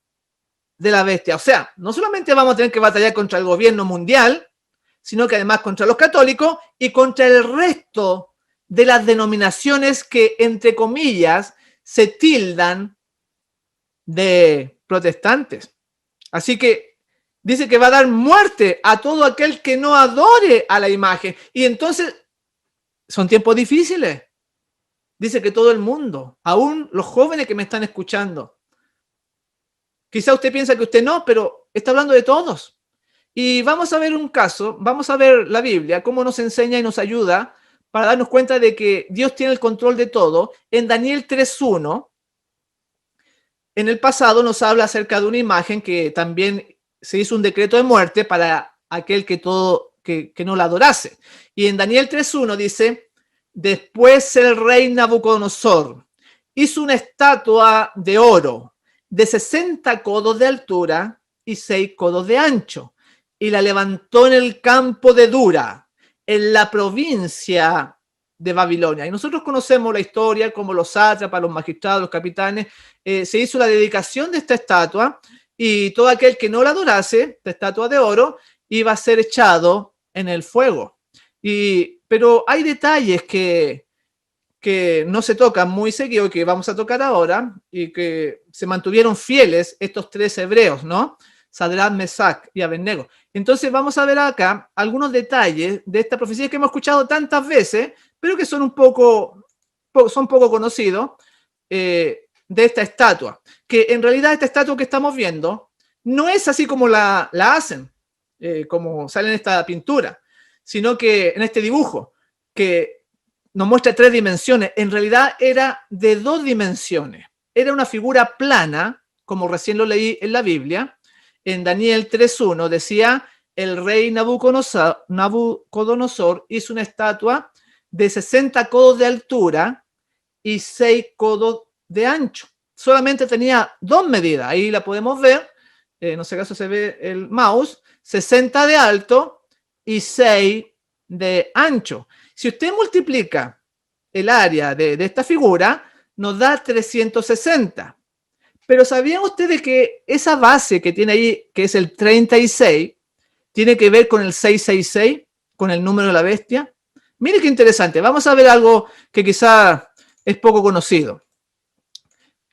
de la bestia. O sea, no solamente vamos a tener que batallar contra el gobierno mundial, sino que además contra los católicos y contra el resto de las denominaciones que, entre comillas, se tildan de protestantes. Así que dice que va a dar muerte a todo aquel que no adore a la imagen. Y entonces son tiempos difíciles. Dice que todo el mundo, aún los jóvenes que me están escuchando, quizá usted piensa que usted no, pero está hablando de todos. Y vamos a ver un caso, vamos a ver la Biblia, cómo nos enseña y nos ayuda para darnos cuenta de que Dios tiene el control de todo. En Daniel 3:1, en el pasado nos habla acerca de una imagen que también se hizo un decreto de muerte para aquel que no la adorase. Y en Daniel 3:1 dice: después el rey Nabucodonosor hizo una estatua de oro de 60 codos de altura y 6 codos de ancho, y la levantó en el campo de Dura, en la provincia de Babilonia. Y nosotros conocemos la historia, como los sátrapas, los magistrados, los capitanes, se hizo la dedicación de esta estatua, y todo aquel que no la adorase, esta estatua de oro, iba a ser echado en el fuego. Pero hay detalles que no se tocan muy seguido, que vamos a tocar ahora, y que se mantuvieron fieles estos tres hebreos, ¿no? Sadrach, Mesach y Abednego. Entonces vamos a ver acá algunos detalles de esta profecía que hemos escuchado tantas veces, pero que son poco conocidos, de esta estatua. Que en realidad esta estatua que estamos viendo no es así como la hacen, como sale en esta pintura, sino que en este dibujo, que nos muestra 3 dimensiones, en realidad era de 2 dimensiones. Era una figura plana como recién lo leí en la Biblia. En Daniel 3:1 decía, el rey Nabucodonosor hizo una estatua de 60 codos de altura y 6 codos de ancho. Solamente tenía 2 medidas, ahí la podemos ver, no sé acaso se ve el mouse, 60 de alto y 6 de ancho. Si usted multiplica el área de esta figura, nos da 360. Pero ¿sabían ustedes que esa base que tiene ahí, que es el 36, tiene que ver con el 666, con el número de la bestia? Mire qué interesante. Vamos a ver algo que quizá es poco conocido.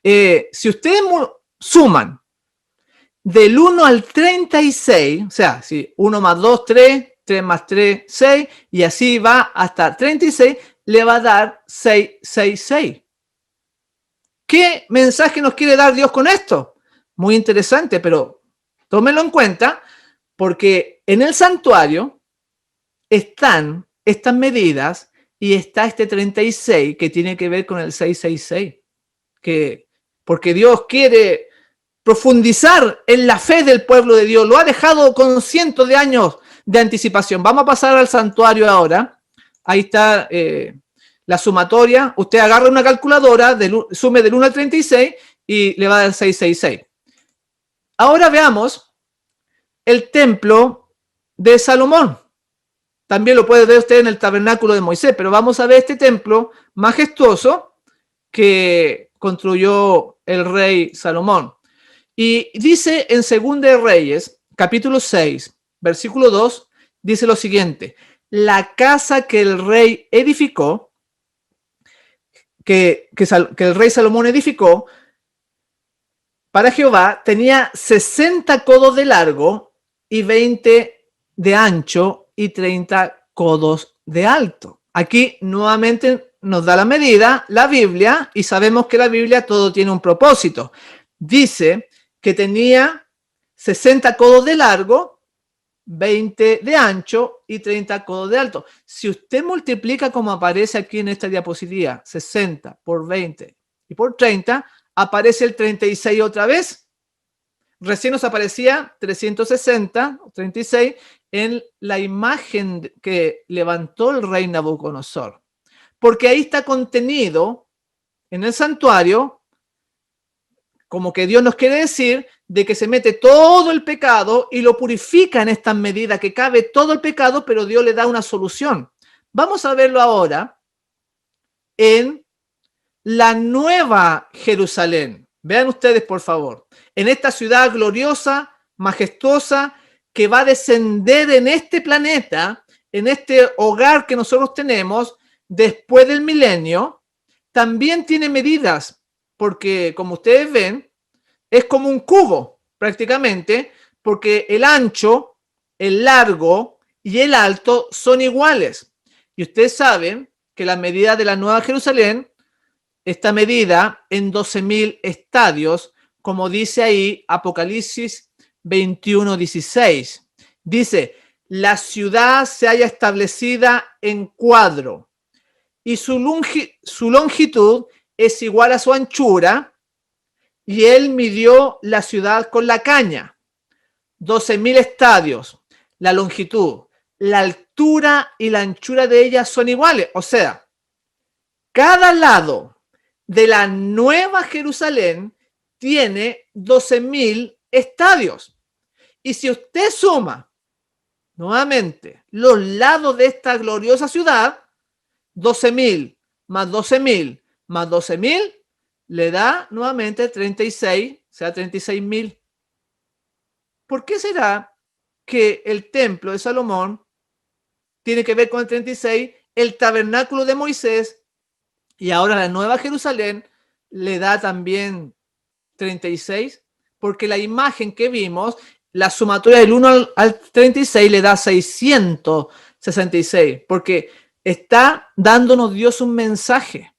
Si ustedes suman del 1 al 36, o sea, si 1 más 2, 3, 3 más 3, 6, y así va hasta 36, le va a dar 666. ¿Qué mensaje nos quiere dar Dios con esto? Muy interesante, pero tómenlo en cuenta, porque en el santuario están estas medidas y está este 36 que tiene que ver con el 666, porque Dios quiere profundizar en la fe del pueblo de Dios, lo ha dejado con cientos de años de anticipación. Vamos a pasar al santuario ahora. Ahí está la sumatoria. Usted agarra una calculadora, sume del 1 al 36 y le va a dar 666. Ahora veamos el templo de Salomón. También lo puede ver usted en el tabernáculo de Moisés, pero vamos a ver este templo majestuoso que construyó el rey Salomón. Y dice en 2 de Reyes, capítulo 6, versículo 2, dice lo siguiente: la casa que el rey edificó, que el rey Salomón edificó para Jehová, tenía 60 codos de largo y 20 de ancho y 30 codos de alto. Aquí nuevamente nos da la medida, la Biblia, y sabemos que la Biblia todo tiene un propósito. Dice que tenía 60 codos de largo, 20 de ancho y 30 codos de alto. Si usted multiplica como aparece aquí en esta diapositiva, 60 por 20 y por 30, aparece el 36 otra vez. Recién nos aparecía 360, 36, en la imagen que levantó el rey Nabucodonosor. Porque ahí está contenido en el santuario, como que Dios nos quiere decir de que se mete todo el pecado y lo purifica en estas medidas, que cabe todo el pecado, pero Dios le da una solución. Vamos a verlo ahora en la Nueva Jerusalén. Vean ustedes, por favor, en esta ciudad gloriosa, majestuosa, que va a descender en este planeta, en este hogar que nosotros tenemos después del milenio, también tiene medidas, porque como ustedes ven, es como un cubo prácticamente, porque el ancho, el largo y el alto son iguales. Y ustedes saben que la medida de la Nueva Jerusalén está medida en 12.000 estadios, como dice ahí Apocalipsis 21:16. Dice, la ciudad se halla establecida en cuadro y su longitud es igual a su anchura, y él midió la ciudad con la caña. 12.000 estadios, la longitud, la altura y la anchura de ella son iguales. O sea, cada lado de la Nueva Jerusalén tiene 12.000 estadios. Y si usted suma nuevamente los lados de esta gloriosa ciudad, 12.000 más 12.000 más 12.000 le da nuevamente 36, o sea, 36.000. ¿Por qué será que el templo de Salomón tiene que ver con el 36, el tabernáculo de Moisés y ahora la Nueva Jerusalén le da también 36? Porque la imagen que vimos, la sumatoria del 1 al 36 le da 666, porque está dándonos Dios un mensaje.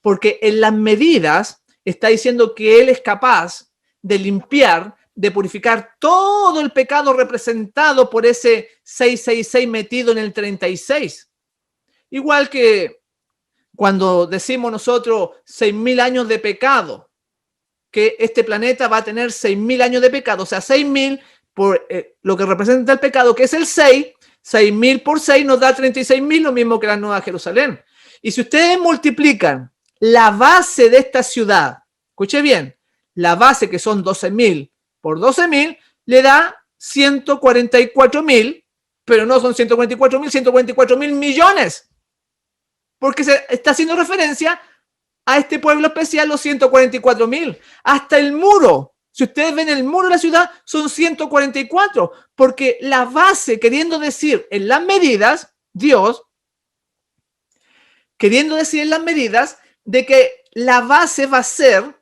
Porque en las medidas está diciendo que Él es capaz de limpiar, de purificar todo el pecado representado por ese 666 metido en el 36. Igual que cuando decimos nosotros 6.000 años de pecado, que este planeta va a tener 6.000 años de pecado, o sea, 6.000 por lo que representa el pecado, que es el 6, 6.000 por 6 nos da 36.000, lo mismo que la Nueva Jerusalén. Y si ustedes multiplican la base de esta ciudad, escuche bien, la base que son 12.000 por 12.000, le da 144.000, pero no son 144.000, 144.000 millones, porque se está haciendo referencia a este pueblo especial, los 144.000. Hasta el muro, si ustedes ven el muro de la ciudad, son 144, porque la base, queriendo decir en las medidas, Dios, queriendo decir en las medidas, de que la base va a ser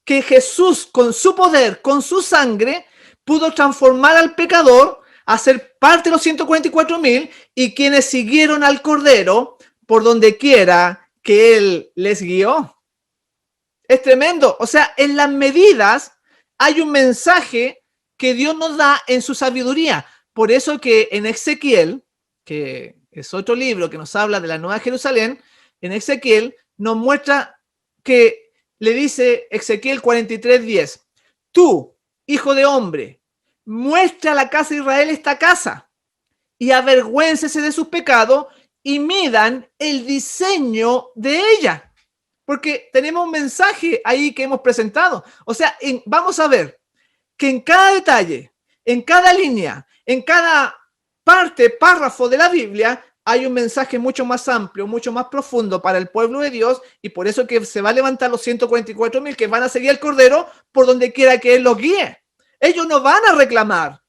que Jesús, con su poder, con su sangre, pudo transformar al pecador a ser parte de los 144.000 y quienes siguieron al Cordero por donde quiera que Él les guió. Es tremendo. O sea, en las medidas hay un mensaje que Dios nos da en su sabiduría. Por eso que en Ezequiel, que es otro libro que nos habla de la Nueva Jerusalén, en Ezequiel nos muestra que le dice Ezequiel 43:10, tú, hijo de hombre, muestra a la casa de Israel esta casa y avergüéncese de sus pecados y midan el diseño de ella. Porque tenemos un mensaje ahí que hemos presentado. O sea, vamos a ver que en cada detalle, en cada línea, en cada parte, párrafo de la Biblia, hay un mensaje mucho más amplio, mucho más profundo para el pueblo de Dios, y por eso que se va a levantar los 144.000 que van a seguir al Cordero por donde quiera que Él los guíe. Ellos no van a reclamar.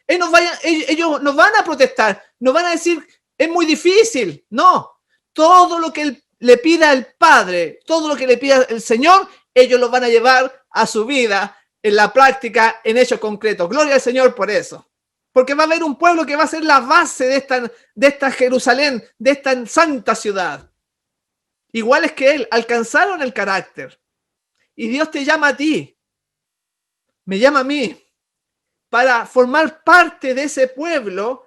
Ellos no van a protestar, no van a decir, es muy difícil. No, todo lo que Él le pida el Padre, todo lo que le pida el Señor, ellos lo van a llevar a su vida, en la práctica, en hechos concretos. Gloria al Señor por eso. Porque va a haber un pueblo que va a ser la base de esta Jerusalén, de esta santa ciudad. Iguales que Él, alcanzaron el carácter. Y Dios te llama a ti, me llama a mí, para formar parte de ese pueblo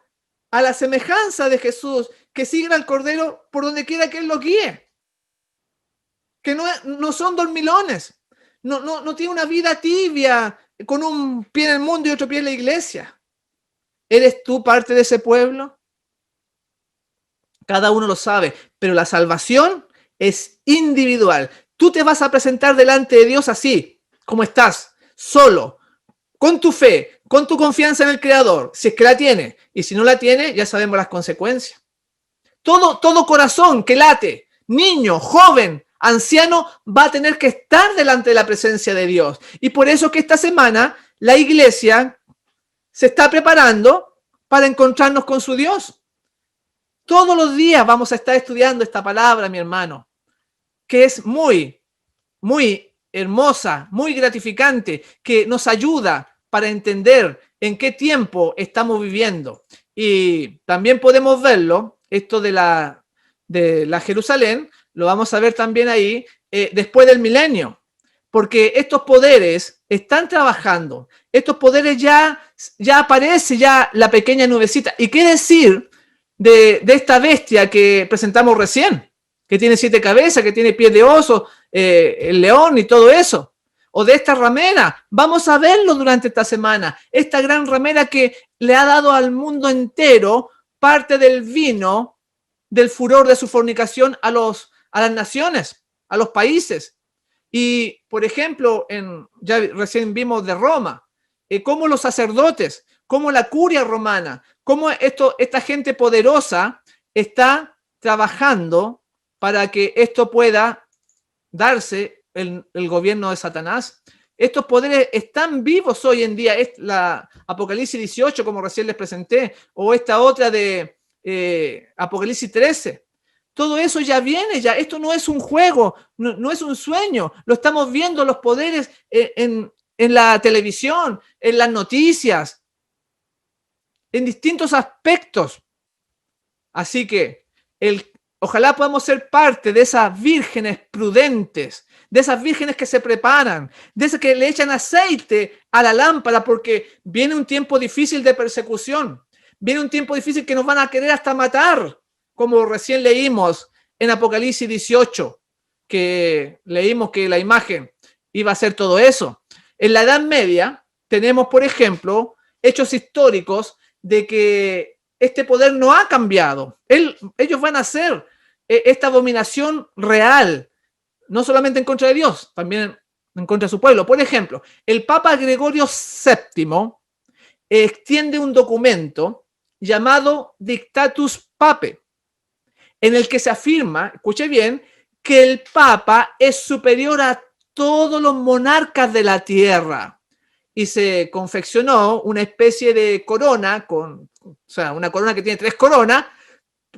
a la semejanza de Jesús, que siguen al Cordero por donde quiera que Él lo guíe. Que no son dormilones, no tiene una vida tibia, con un pie en el mundo y otro pie en la iglesia. ¿Eres tú parte de ese pueblo? Cada uno lo sabe, pero la salvación es individual. Tú te vas a presentar delante de Dios así, como estás, solo, con tu fe, con tu confianza en el Creador, si es que la tiene. Y si no la tiene, ya sabemos las consecuencias. Todo corazón que late, niño, joven, anciano, va a tener que estar delante de la presencia de Dios. Y por eso que esta semana la iglesia se está preparando para encontrarnos con su Dios. Todos los días vamos a estar estudiando esta palabra, mi hermano, que es muy, muy hermosa, muy gratificante, que nos ayuda para entender en qué tiempo estamos viviendo. Y también podemos verlo, esto de la Jerusalén, lo vamos a ver también ahí, después del milenio. Porque estos poderes están trabajando, estos poderes ya aparece ya la pequeña nubecita. ¿Y qué decir de esta bestia que presentamos recién? Que tiene 7 cabezas, que tiene pies de oso, el león y todo eso. O de esta ramera, vamos a verlo durante esta semana. Esta gran ramera que le ha dado al mundo entero parte del vino, del furor de su fornicación a las naciones, a los países. Y, por ejemplo, ya recién vimos de Roma, cómo los sacerdotes, cómo la curia romana, cómo esta gente poderosa está trabajando para que esto pueda darse el gobierno de Satanás. Estos poderes están vivos hoy en día. Es la Apocalipsis 18, como recién les presenté, o esta otra de Apocalipsis 13. Todo eso ya viene, ya. Esto no es un juego, no es un sueño. Lo estamos viendo los poderes en la televisión, en las noticias, en distintos aspectos. Así que ojalá podamos ser parte de esas vírgenes prudentes, de esas vírgenes que se preparan, de esas que le echan aceite a la lámpara, porque viene un tiempo difícil de persecución, viene un tiempo difícil que nos van a querer hasta matar, como recién leímos en Apocalipsis 18, que leímos que la imagen, iba a hacer todo eso. En la Edad Media tenemos, por ejemplo, hechos históricos de que este poder no ha cambiado. Ellos van a hacer esta dominación real, no solamente en contra de Dios, también en contra de su pueblo. Por ejemplo, el Papa Gregorio VII extiende un documento llamado Dictatus Papae, en el que se afirma, escuche bien, que el Papa es superior a todos los monarcas de la tierra. Y se confeccionó una especie de corona, o sea, una corona que tiene 3 coronas.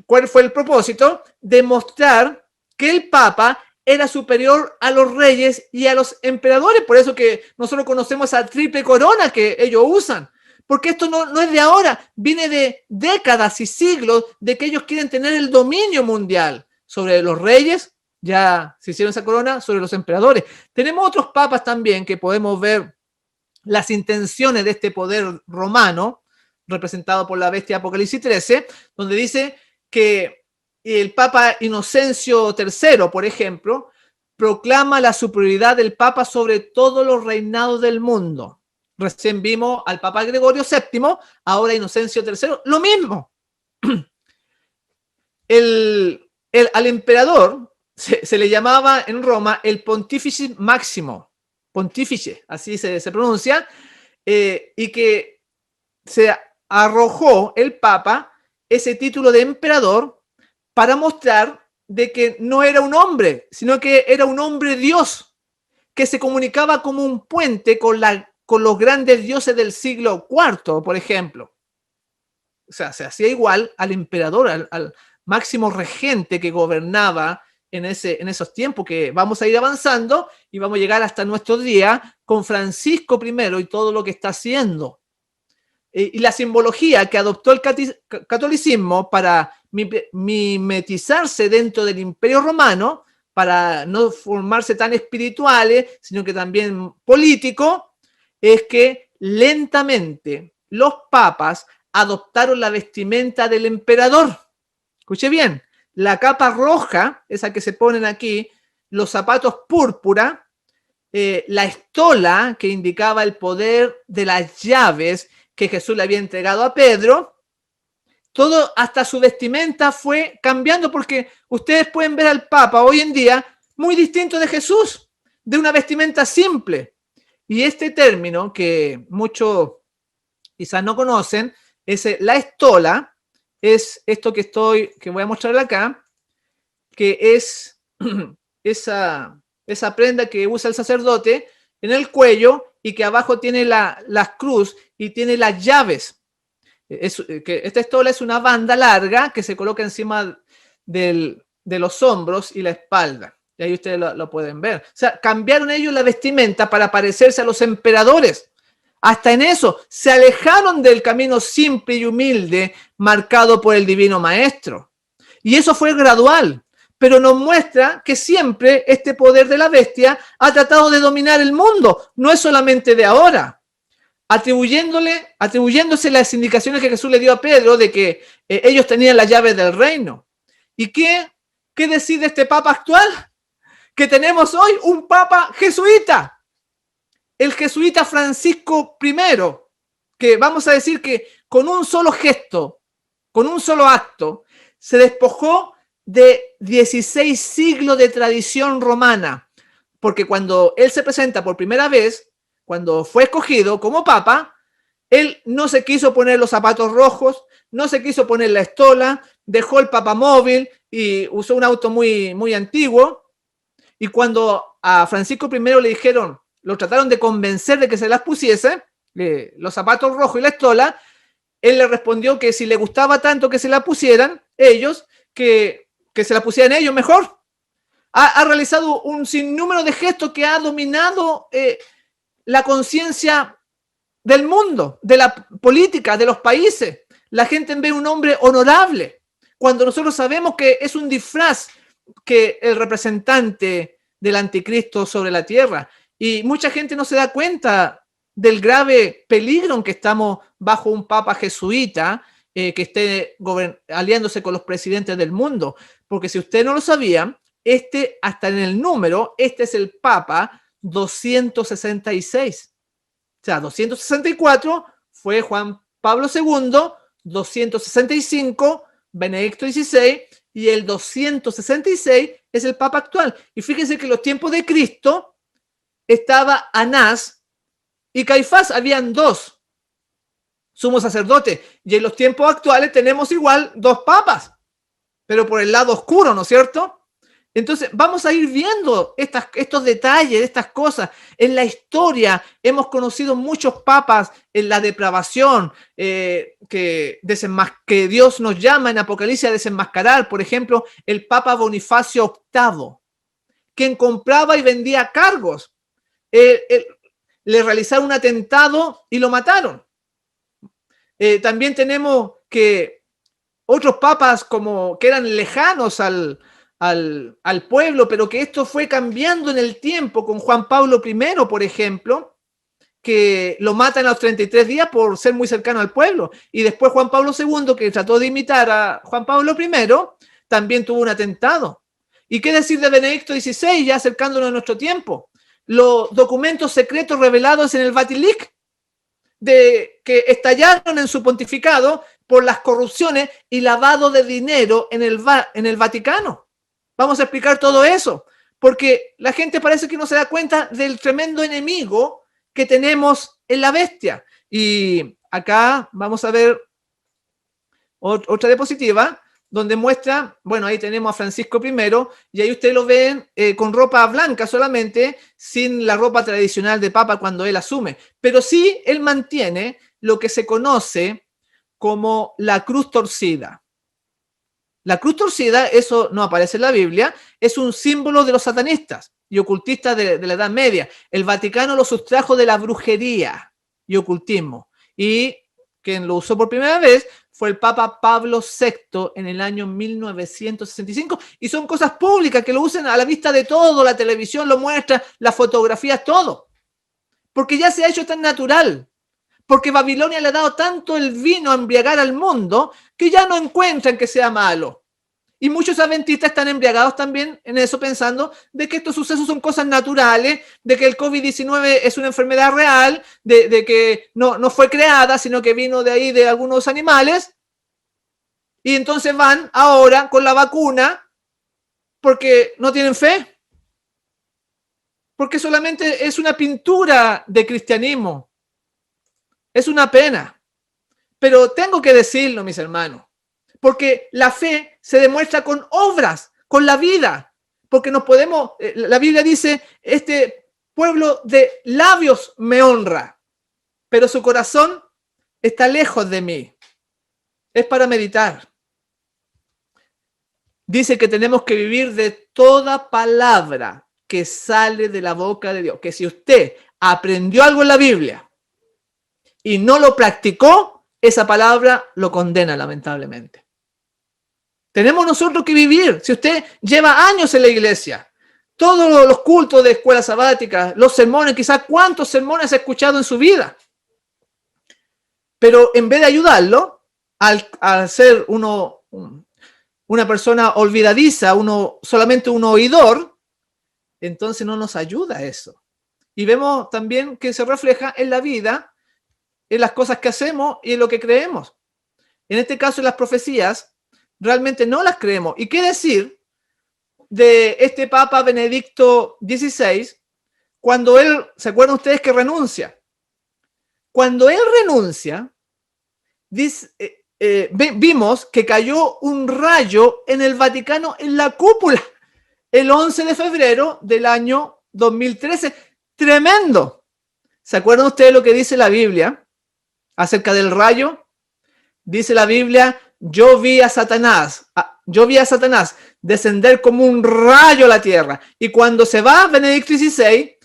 ¿Cuál fue el propósito? Demostrar que el Papa era superior a los reyes y a los emperadores. Por eso que nosotros conocemos esa triple corona que ellos usan. Porque esto no es de ahora, viene de décadas y siglos de que ellos quieren tener el dominio mundial sobre los reyes. Ya se hicieron esa corona, sobre los emperadores. Tenemos otros papas también que podemos ver las intenciones de este poder romano, representado por la bestia Apocalipsis 13, donde dice que el Papa Inocencio III, por ejemplo, proclama la superioridad del Papa sobre todos los reinados del mundo. Recién vimos al Papa Gregorio VII, ahora Inocencio III, lo mismo. Al emperador se le llamaba en Roma el Pontífice Máximo, pontífice, así se pronuncia, y que se arrojó el Papa ese título de emperador para mostrar de que no era un hombre, sino que era un hombre Dios, que se comunicaba como un puente con los grandes dioses del siglo IV, por ejemplo. O sea, se hacía igual al emperador, al máximo regente que gobernaba en esos tiempos, que vamos a ir avanzando y vamos a llegar hasta nuestros días con Francisco I y todo lo que está haciendo. Y la simbología que adoptó el catolicismo para mimetizarse dentro del Imperio Romano, para no formarse tan espirituales, sino que también políticos, es que lentamente los papas adoptaron la vestimenta del emperador. Escuche bien, la capa roja, esa que se ponen aquí, los zapatos púrpura, la estola que indicaba el poder de las llaves que Jesús le había entregado a Pedro, todo hasta su vestimenta fue cambiando, porque ustedes pueden ver al Papa hoy en día muy distinto de Jesús, de una vestimenta simple. Y este término que muchos quizás no conocen, es la estola, es esto que voy a mostrar acá, que es esa prenda que usa el sacerdote en el cuello y que abajo tiene las cruz y tiene las llaves. Esta estola es una banda larga que se coloca encima de los hombros y la espalda. Y ahí ustedes lo pueden ver. O sea, cambiaron ellos la vestimenta para parecerse a los emperadores. Hasta en eso, se alejaron del camino simple y humilde marcado por el Divino Maestro. Y eso fue gradual, pero nos muestra que siempre este poder de la bestia ha tratado de dominar el mundo. No es solamente de ahora. Atribuyéndose las indicaciones que Jesús le dio a Pedro de que ellos tenían las llaves del reino. ¿Y qué decide este Papa actual? Que tenemos hoy un Papa jesuita. El jesuita Francisco I, que vamos a decir que con un solo gesto, con un solo acto, se despojó de 16 siglos de tradición romana, porque cuando él se presenta por primera vez, cuando fue escogido como papa, él no se quiso poner los zapatos rojos, no se quiso poner la estola, dejó el papamóvil y usó un auto muy, muy antiguo. Y cuando a Francisco I le dijeron, lo trataron de convencer de que se las pusiese, los zapatos rojos y la estola, él le respondió que si le gustaba tanto que se la pusieran ellos, que se la pusieran ellos mejor. Ha realizado un sinnúmero de gestos que ha dominado la conciencia del mundo, de la política, de los países. La gente ve un hombre honorable, cuando nosotros sabemos que es un disfraz que el representante del anticristo sobre la tierra. Y mucha gente no se da cuenta del grave peligro en que estamos bajo un papa jesuita que esté aliándose con los presidentes del mundo. Porque si usted no lo sabía, hasta en el número, este es el papa 266. O sea, 264 fue Juan Pablo II, 265 Benedicto XVI y el 266 es el Papa actual. Y fíjense que en los tiempos de Cristo estaba Anás y Caifás, habían dos sumos sacerdotes. Y en los tiempos actuales tenemos igual dos papas, pero por el lado oscuro, ¿no es cierto? Entonces, vamos a ir viendo estos detalles, estas cosas. En la historia hemos conocido muchos papas en la depravación que Dios nos llama en Apocalipsis a desenmascarar. Por ejemplo, el Papa Bonifacio VIII, quien compraba y vendía cargos. Le realizaron un atentado y lo mataron. También tenemos que otros papas que eran lejanos al pueblo, pero que esto fue cambiando en el tiempo, con Juan Pablo I, por ejemplo, que lo matan a los 33 días por ser muy cercano al pueblo. Y después Juan Pablo II, que trató de imitar a Juan Pablo I, también tuvo un atentado. ¿Y qué decir de Benedicto XVI, ya acercándonos a nuestro tiempo? Los documentos secretos revelados en el Vatilik, que estallaron en su pontificado por las corrupciones y lavado de dinero en el Vaticano. Vamos a explicar todo eso, porque la gente parece que no se da cuenta del tremendo enemigo que tenemos en la bestia. Y acá vamos a ver otra diapositiva donde muestra, bueno, ahí tenemos a Francisco I, y ahí ustedes lo ven con ropa blanca solamente, sin la ropa tradicional de papa cuando él asume. Pero sí, él mantiene lo que se conoce como la cruz torcida. La cruz torcida, eso no aparece en la Biblia, es un símbolo de los satanistas y ocultistas de la Edad Media. El Vaticano lo sustrajo de la brujería y ocultismo. Y quien lo usó por primera vez fue el Papa Pablo VI en el año 1965. Y son cosas públicas que lo usan a la vista de todo, la televisión lo muestra, las fotografías, todo. Porque ya se ha hecho tan natural. Porque Babilonia le ha dado tanto el vino a embriagar al mundo que ya no encuentran que sea malo. Y muchos adventistas están embriagados también en eso, pensando de que estos sucesos son cosas naturales, de que el COVID-19 es una enfermedad real, de que no fue creada, sino que vino de ahí de algunos animales. Y entonces van ahora con la vacuna porque no tienen fe. Porque solamente es una pintura de cristianismo. Es una pena, pero tengo que decirlo, mis hermanos, porque la fe se demuestra con obras, con la vida, porque nos podemos, la Biblia dice, este pueblo de labios me honra, pero su corazón está lejos de mí. Es para meditar. Dice que tenemos que vivir de toda palabra que sale de la boca de Dios, que si usted aprendió algo en la Biblia y no lo practicó, esa palabra lo condena, lamentablemente. Tenemos nosotros que vivir. Si usted lleva años en la iglesia, todos los cultos de escuela sabática, los sermones, quizás cuántos sermones ha escuchado en su vida, pero en vez de ayudarlo, al ser una persona olvidadiza, solamente un oidor, entonces no nos ayuda eso. Y vemos también que se refleja en la vida, en las cosas que hacemos y en lo que creemos. En este caso, en las profecías, realmente no las creemos. ¿Y qué decir de este Papa Benedicto XVI cuando él, ¿se acuerdan ustedes que renuncia? Cuando él renuncia, vimos que cayó un rayo en el Vaticano, en la cúpula, el 11 de febrero del año 2013. Tremendo. ¿Se acuerdan ustedes lo que dice la Biblia acerca del rayo? Dice la Biblia, yo vi a Satanás descender como un rayo a la tierra. Y cuando se va Benedicto XVI,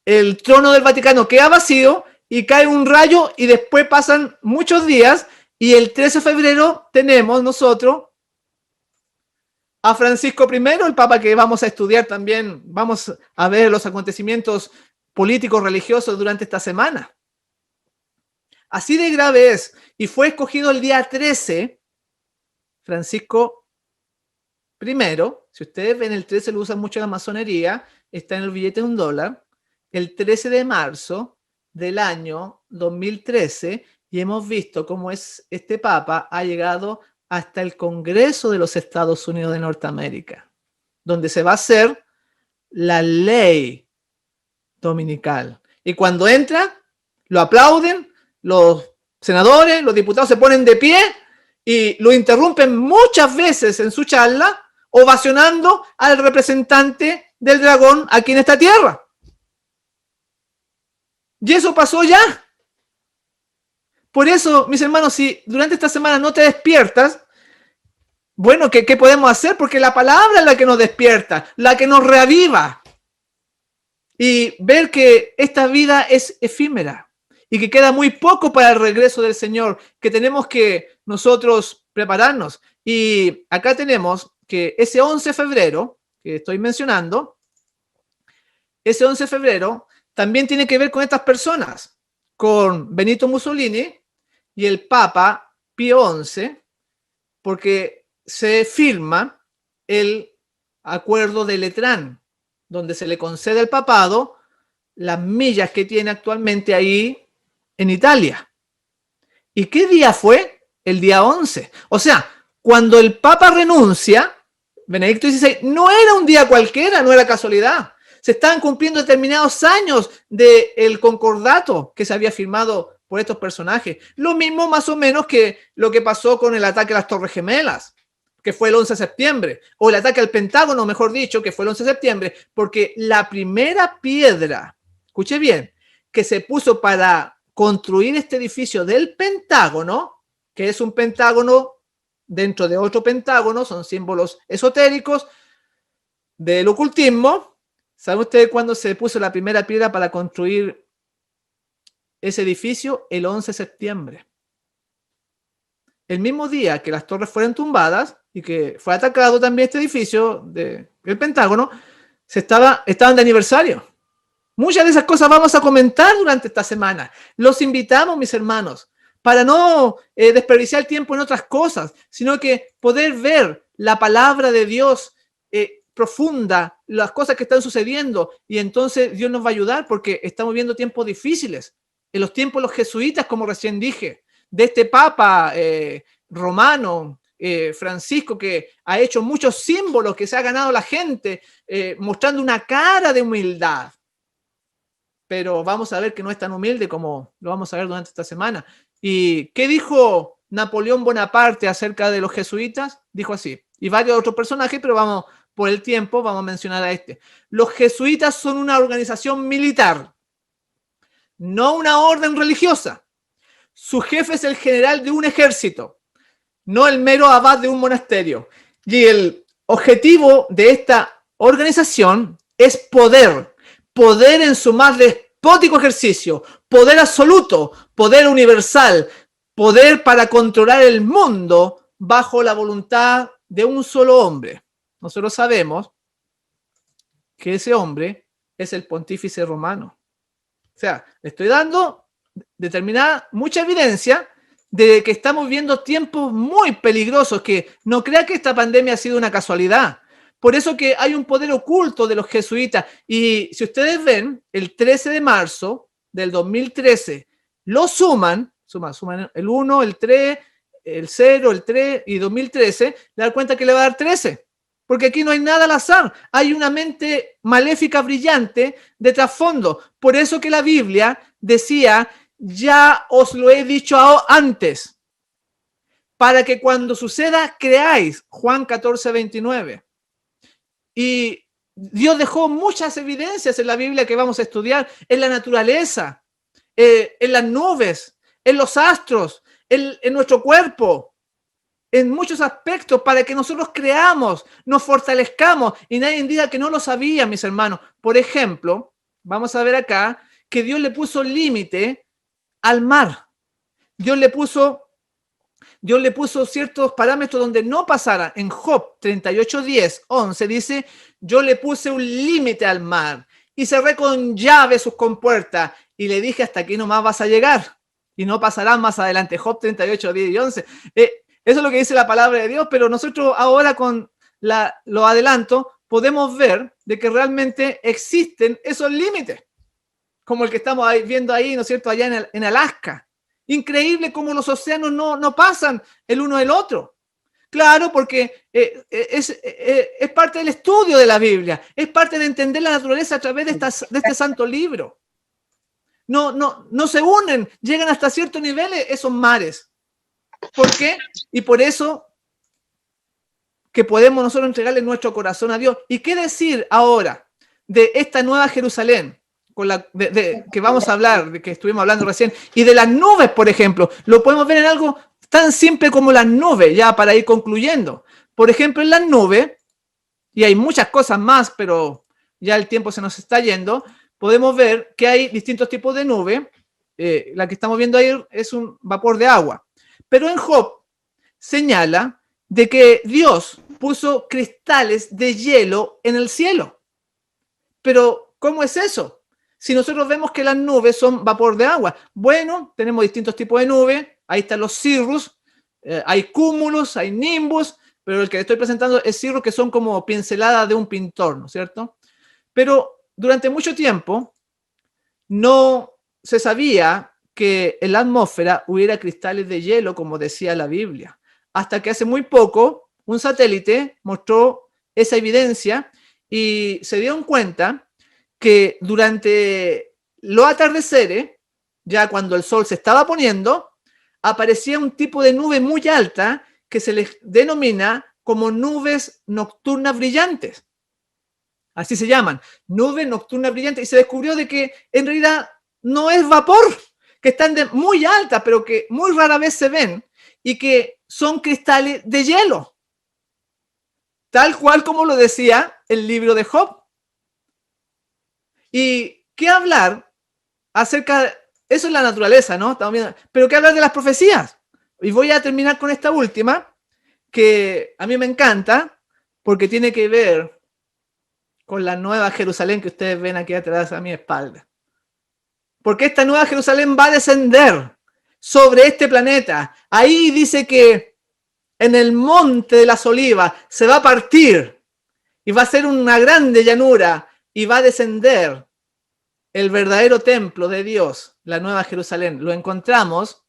el trono del Vaticano queda vacío y cae un rayo y después pasan muchos días y el 13 de febrero tenemos nosotros a Francisco I, el Papa que vamos a estudiar también, vamos a ver los acontecimientos políticos religiosos durante esta semana. Así de grave es. Y fue escogido el día 13, Francisco Primero, si ustedes ven, el 13 lo usan mucho en la masonería, está en el billete de $1, el 13 de marzo del año 2013, y hemos visto cómo este Papa ha llegado hasta el Congreso de los Estados Unidos de Norteamérica, donde se va a hacer la ley dominical. Y cuando entra, lo aplauden, los senadores, los diputados se ponen de pie y lo interrumpen muchas veces en su charla, ovacionando al representante del dragón aquí en esta tierra. Y eso pasó ya. Por eso, mis hermanos, si durante esta semana no te despiertas, bueno, ¿qué podemos hacer? Porque la palabra es la que nos despierta, la que nos reaviva. Y ver que esta vida es efímera y que queda muy poco para el regreso del Señor, que tenemos que nosotros prepararnos. Y acá tenemos que ese 11 de febrero, que estoy mencionando, ese 11 de febrero también tiene que ver con estas personas, con Benito Mussolini y el Papa Pío XI, porque se firma el acuerdo de Letrán, donde se le concede al papado las millas que tiene actualmente ahí en Italia. ¿Y qué día fue? El día 11. O sea, cuando el Papa renuncia, Benedicto XVI, no era un día cualquiera, no era casualidad. Se estaban cumpliendo determinados años del concordato que se había firmado por estos personajes. Lo mismo más o menos que lo que pasó con el ataque a las Torres Gemelas, que fue el 11 de septiembre, o el ataque al Pentágono, mejor dicho, que fue el 11 de septiembre, porque la primera piedra, escuche bien, que se puso para construir este edificio del Pentágono, que es un pentágono dentro de otro pentágono, son símbolos esotéricos del ocultismo. ¿Saben ustedes cuándo se puso la primera piedra para construir ese edificio? El 11 de septiembre. El mismo día que las torres fueron tumbadas y que fue atacado también este edificio del Pentágono, estaban de aniversario. Muchas de esas cosas vamos a comentar durante esta semana. Los invitamos, mis hermanos, para no desperdiciar el tiempo en otras cosas, sino que poder ver la palabra de Dios profunda, las cosas que están sucediendo, y entonces Dios nos va a ayudar porque estamos viendo tiempos difíciles. En los tiempos de los jesuitas, como recién dije, de este Papa romano, Francisco, que ha hecho muchos símbolos, que se ha ganado la gente, mostrando una cara de humildad. Pero vamos a ver que no es tan humilde como lo vamos a ver durante esta semana. ¿Y qué dijo Napoleón Bonaparte acerca de los jesuitas? Dijo así, y varios otros personajes, pero vamos, por el tiempo, vamos a mencionar a este. Los jesuitas son una organización militar, no una orden religiosa. Su jefe es el general de un ejército, no el mero abad de un monasterio. Y el objetivo de esta organización es poder en su más despótico ejercicio, poder absoluto, poder universal, poder para controlar el mundo bajo la voluntad de un solo hombre. Nosotros sabemos que ese hombre es el pontífice romano. O sea, le estoy dando mucha evidencia de que estamos viendo tiempos muy peligrosos, que no crea que esta pandemia ha sido una casualidad. Por eso que hay un poder oculto de los jesuitas. Y si ustedes ven, el 13 de marzo del 2013, lo suman el 1, el 3, el 0, el 3 y 2013, le dan cuenta que le va a dar 13. Porque aquí no hay nada al azar. Hay una mente maléfica brillante de trasfondo. Por eso que la Biblia decía, ya os lo he dicho antes, para que cuando suceda creáis. Juan 14, 29. Y Dios dejó muchas evidencias en la Biblia que vamos a estudiar, en la naturaleza, en las nubes, en los astros, en nuestro cuerpo, en muchos aspectos, para que nosotros creamos, nos fortalezcamos y nadie diga que no lo sabía, mis hermanos. Por ejemplo, vamos a ver acá que Dios le puso límite al mar. Dios le puso ciertos parámetros donde no pasara. En Job 38, 10, 11 dice, yo le puse un límite al mar y cerré con llave sus compuertas y le dije, hasta aquí nomás vas a llegar y no pasarás más adelante. Job 38, 10 y 11. Eso es lo que dice la palabra de Dios, pero nosotros ahora con lo adelanto, podemos ver de que realmente existen esos límites, como el que estamos viendo ahí, ¿no es cierto?, allá en Alaska. Increíble cómo los océanos no pasan el uno del otro. Claro, porque es parte del estudio de la Biblia, es parte de entender la naturaleza a través de este santo libro. No se unen, llegan hasta ciertos niveles esos mares. ¿Por qué? Y por eso que podemos nosotros entregarle nuestro corazón a Dios. ¿Y qué decir ahora de esta nueva Jerusalén que vamos a hablar, de que estuvimos hablando recién, y de las nubes, por ejemplo? Lo podemos ver en algo tan simple como las nubes, ya para ir concluyendo. Por ejemplo, en las nubes, y hay muchas cosas más, pero ya el tiempo se nos está yendo, podemos ver que hay distintos tipos de nubes. La que estamos viendo ahí es un vapor de agua. Pero en Job señala de que Dios puso cristales de hielo en el cielo. Pero, ¿cómo es eso? Si nosotros vemos que las nubes son vapor de agua. Bueno, tenemos distintos tipos de nubes. Ahí están los cirrus, hay cúmulos, hay nimbus, pero el que estoy presentando es cirrus, que son como pinceladas de un pintor, ¿no es cierto? Pero durante mucho tiempo no se sabía que en la atmósfera hubiera cristales de hielo, como decía la Biblia. Hasta que hace muy poco un satélite mostró esa evidencia y se dieron cuenta que durante los atardeceres, ya cuando el sol se estaba poniendo, aparecía un tipo de nube muy alta que se les denomina como nubes nocturnas brillantes. Así se llaman, nubes nocturnas brillantes. Y se descubrió de que en realidad no es vapor, que están muy altas, pero que muy rara vez se ven y que son cristales de hielo. Tal cual como lo decía el libro de Job. ¿Y qué hablar acerca de eso? Es la naturaleza, ¿no? Estamos viendo, pero ¿qué hablar de las profecías? Y voy a terminar con esta última, que a mí me encanta, porque tiene que ver con la nueva Jerusalén que ustedes ven aquí atrás a mi espalda. Porque esta nueva Jerusalén va a descender sobre este planeta. Ahí dice que en el monte de las olivas se va a partir y va a ser una grande llanura y va a descender el verdadero templo de Dios, la nueva Jerusalén. Lo encontramos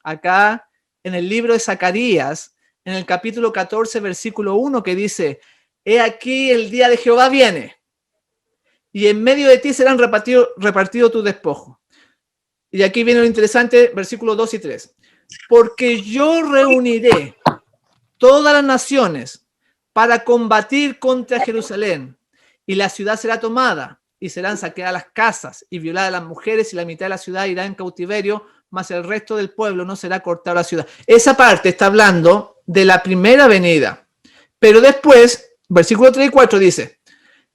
acá en el libro de Zacarías, en el capítulo 14, versículo 1, que dice: he aquí el día de Jehová viene, y en medio de ti serán repartido tu despojo. Y aquí viene lo interesante, versículos 2 y 3. Porque yo reuniré todas las naciones para combatir contra Jerusalén, y la ciudad será tomada, y serán saqueadas las casas, y violadas las mujeres, y la mitad de la ciudad irá en cautiverio, mas el resto del pueblo no será cortado a la ciudad. Esa parte está hablando de la primera venida. Pero después, versículo 3 y 4 dice: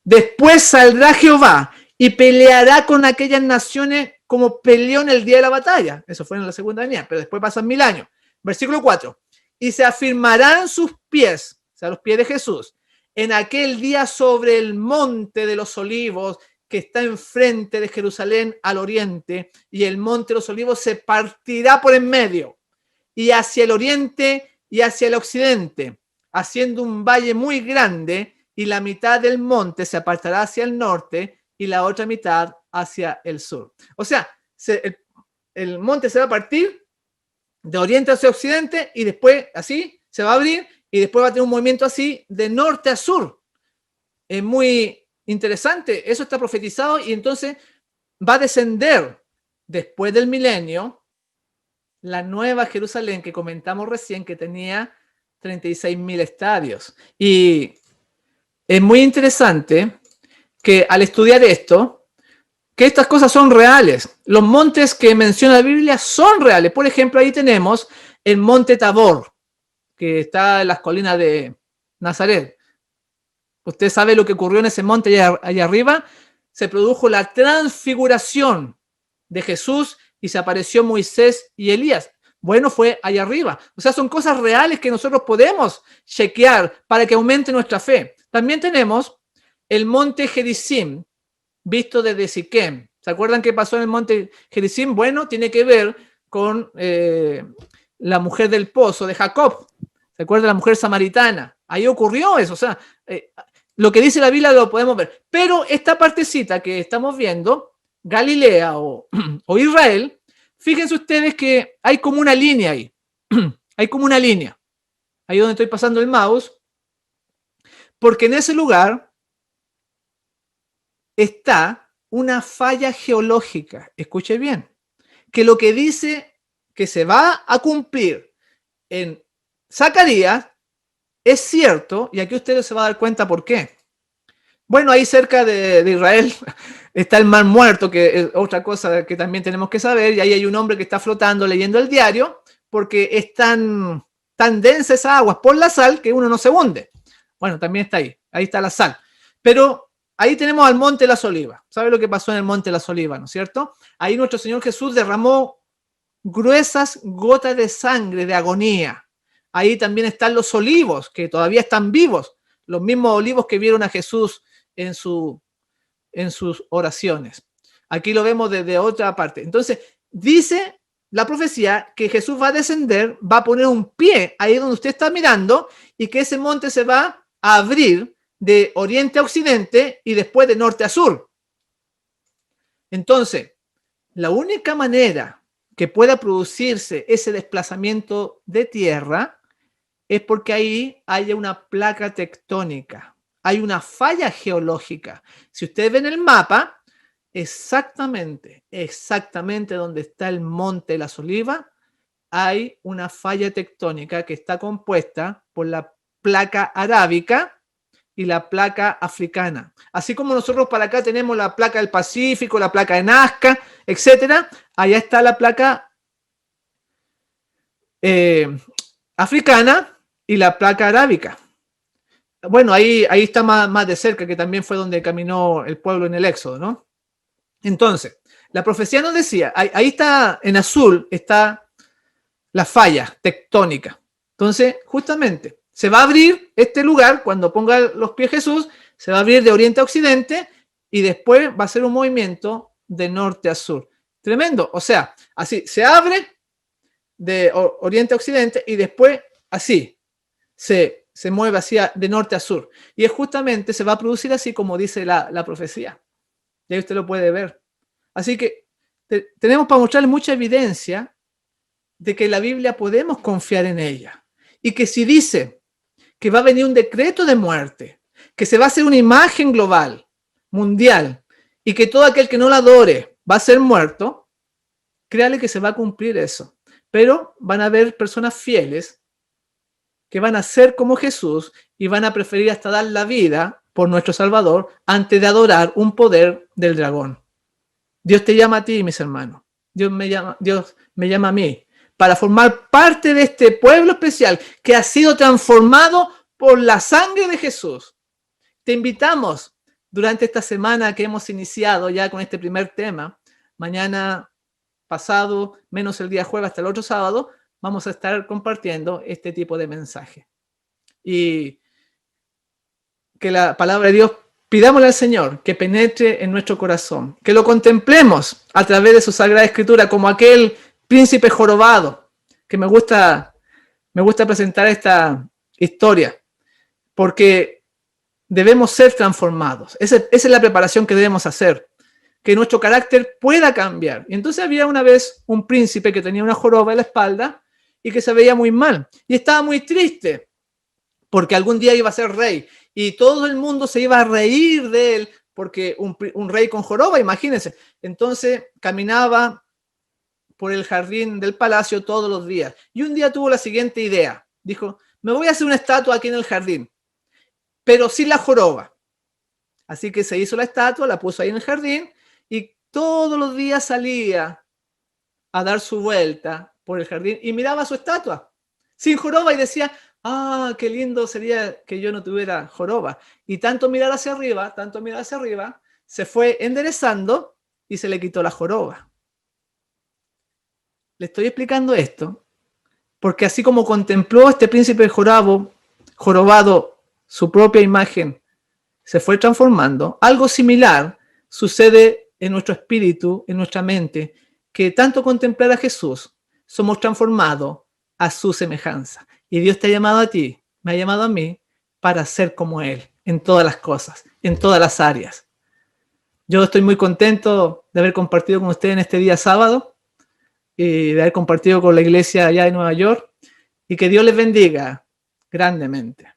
después saldrá Jehová y peleará con aquellas naciones como peleó en el día de la batalla. Eso fue en la segunda venida, pero después pasan 1000 años. Versículo 4. Y se afirmarán sus pies, o sea, los pies de Jesús, en aquel día sobre el monte de los olivos que está enfrente de Jerusalén al oriente, y el monte de los olivos se partirá por en medio, y hacia el oriente y hacia el occidente, haciendo un valle muy grande, y la mitad del monte se apartará hacia el norte y la otra mitad hacia el sur. O sea, el monte se va a partir de oriente hacia occidente y después así se va a abrir y después va a tener un movimiento así de norte a sur. Es muy interesante, eso está profetizado, y entonces va a descender después del milenio la nueva Jerusalén que comentamos recién, que tenía 36.000 estadios. Y es muy interesante que al estudiar esto, que estas cosas son reales. Los montes que menciona la Biblia son reales. Por ejemplo, ahí tenemos el monte Tabor, que está en las colinas de Nazaret. Usted sabe lo que ocurrió en ese monte allá arriba. Se produjo la transfiguración de Jesús y se apareció Moisés y Elías. Bueno, fue allá arriba. O sea, son cosas reales que nosotros podemos chequear para que aumente nuestra fe. También tenemos el monte Gerizim, visto desde Siquem. ¿Se acuerdan qué pasó en el monte Gerizim? Bueno, tiene que ver con la mujer del pozo de Jacob. ¿Se acuerdan? La mujer samaritana. Ahí ocurrió eso. O sea, lo que dice la Biblia lo podemos ver. Pero esta partecita que estamos viendo, Galilea o Israel, fíjense ustedes que hay como una línea ahí. Hay como una línea. Ahí donde estoy pasando el mouse. Porque en ese lugar está una falla geológica. Escuche bien. Que lo que dice que se va a cumplir en Zacarías es cierto, y aquí ustedes se van a dar cuenta por qué. Bueno, ahí cerca de Israel está el Mar Muerto, que es otra cosa que también tenemos que saber, y ahí hay un hombre que está flotando leyendo el diario, porque es tan densa esa agua por la sal que uno no se hunde. Bueno, también está ahí está la sal. Pero ahí tenemos al Monte de las Olivas. ¿Sabe lo que pasó en el Monte de las Olivas, no es cierto? Ahí nuestro Señor Jesús derramó gruesas gotas de sangre de agonía. Ahí también están los olivos, que todavía están vivos, los mismos olivos que vieron a Jesús en sus oraciones. Aquí lo vemos desde otra parte. Entonces, dice la profecía que Jesús va a descender, va a poner un pie ahí donde usted está mirando y que ese monte se va a abrir de oriente a occidente y después de norte a sur. Entonces, la única manera que pueda producirse ese desplazamiento de tierra es porque ahí haya una placa tectónica, hay una falla geológica. Si ustedes ven el mapa, exactamente donde está el Monte de las Olivas, hay una falla tectónica que está compuesta por la placa arábica y la placa africana. Así como nosotros para acá tenemos la placa del Pacífico, la placa de Nazca, etcétera, allá está la placa africana y la placa arábica. Bueno, ahí está más de cerca, que también fue donde caminó el pueblo en el Éxodo, ¿no? Entonces, la profecía nos decía, ahí está, en azul, está la falla tectónica. Entonces, justamente, se va a abrir este lugar, cuando ponga los pies Jesús, se va a abrir de oriente a occidente y después va a ser un movimiento de norte a sur. Tremendo. O sea, así, se abre de oriente a occidente y después así, se mueve hacia de norte a sur. Y es justamente, se va a producir así como dice la profecía. Y ahí usted lo puede ver. Así que tenemos para mostrarle mucha evidencia de que la Biblia podemos confiar en ella. Y que si dice que va a venir un decreto de muerte, que se va a hacer una imagen global, mundial, y que todo aquel que no la adore va a ser muerto, créale que se va a cumplir eso. Pero van a haber personas fieles que van a ser como Jesús y van a preferir hasta dar la vida por nuestro Salvador antes de adorar un poder del dragón. Dios te llama a ti, mis hermanos. Dios me llama a mí para formar parte de este pueblo especial que ha sido transformado por la sangre de Jesús. Te invitamos durante esta semana que hemos iniciado ya con este primer tema. Mañana pasado, menos el día jueves hasta el otro sábado, vamos a estar compartiendo este tipo de mensaje. Y que la palabra de Dios, pidámosle al Señor que penetre en nuestro corazón, que lo contemplemos a través de su Sagrada Escritura como aquel príncipe jorobado, que me gusta presentar esta historia, porque debemos ser transformados. Esa es la preparación que debemos hacer, que nuestro carácter pueda cambiar. Y entonces había una vez un príncipe que tenía una joroba en la espalda y que se veía muy mal y estaba muy triste porque algún día iba a ser rey y todo el mundo se iba a reír de él porque un rey con joroba, imagínense. Entonces caminaba por el jardín del palacio todos los días y un día tuvo la siguiente idea. Dijo, me voy a hacer una estatua aquí en el jardín, pero sin la joroba. Así que se hizo la estatua, la puso ahí en el jardín y todos los días salía a dar su vuelta por el jardín y miraba su estatua sin joroba y decía, qué lindo sería que yo no tuviera joroba. Y tanto mirar hacia arriba, se fue enderezando y se le quitó la joroba. Le estoy explicando esto porque así como contempló este príncipe jorobado su propia imagen, se fue transformando, algo similar sucede en nuestro espíritu, en nuestra mente, que tanto contemplar a Jesús, somos transformados a su semejanza. Y Dios te ha llamado a ti, me ha llamado a mí, para ser como Él en todas las cosas, en todas las áreas. Yo estoy muy contento de haber compartido con ustedes en este día sábado y de haber compartido con la iglesia allá de Nueva York, y que Dios les bendiga grandemente.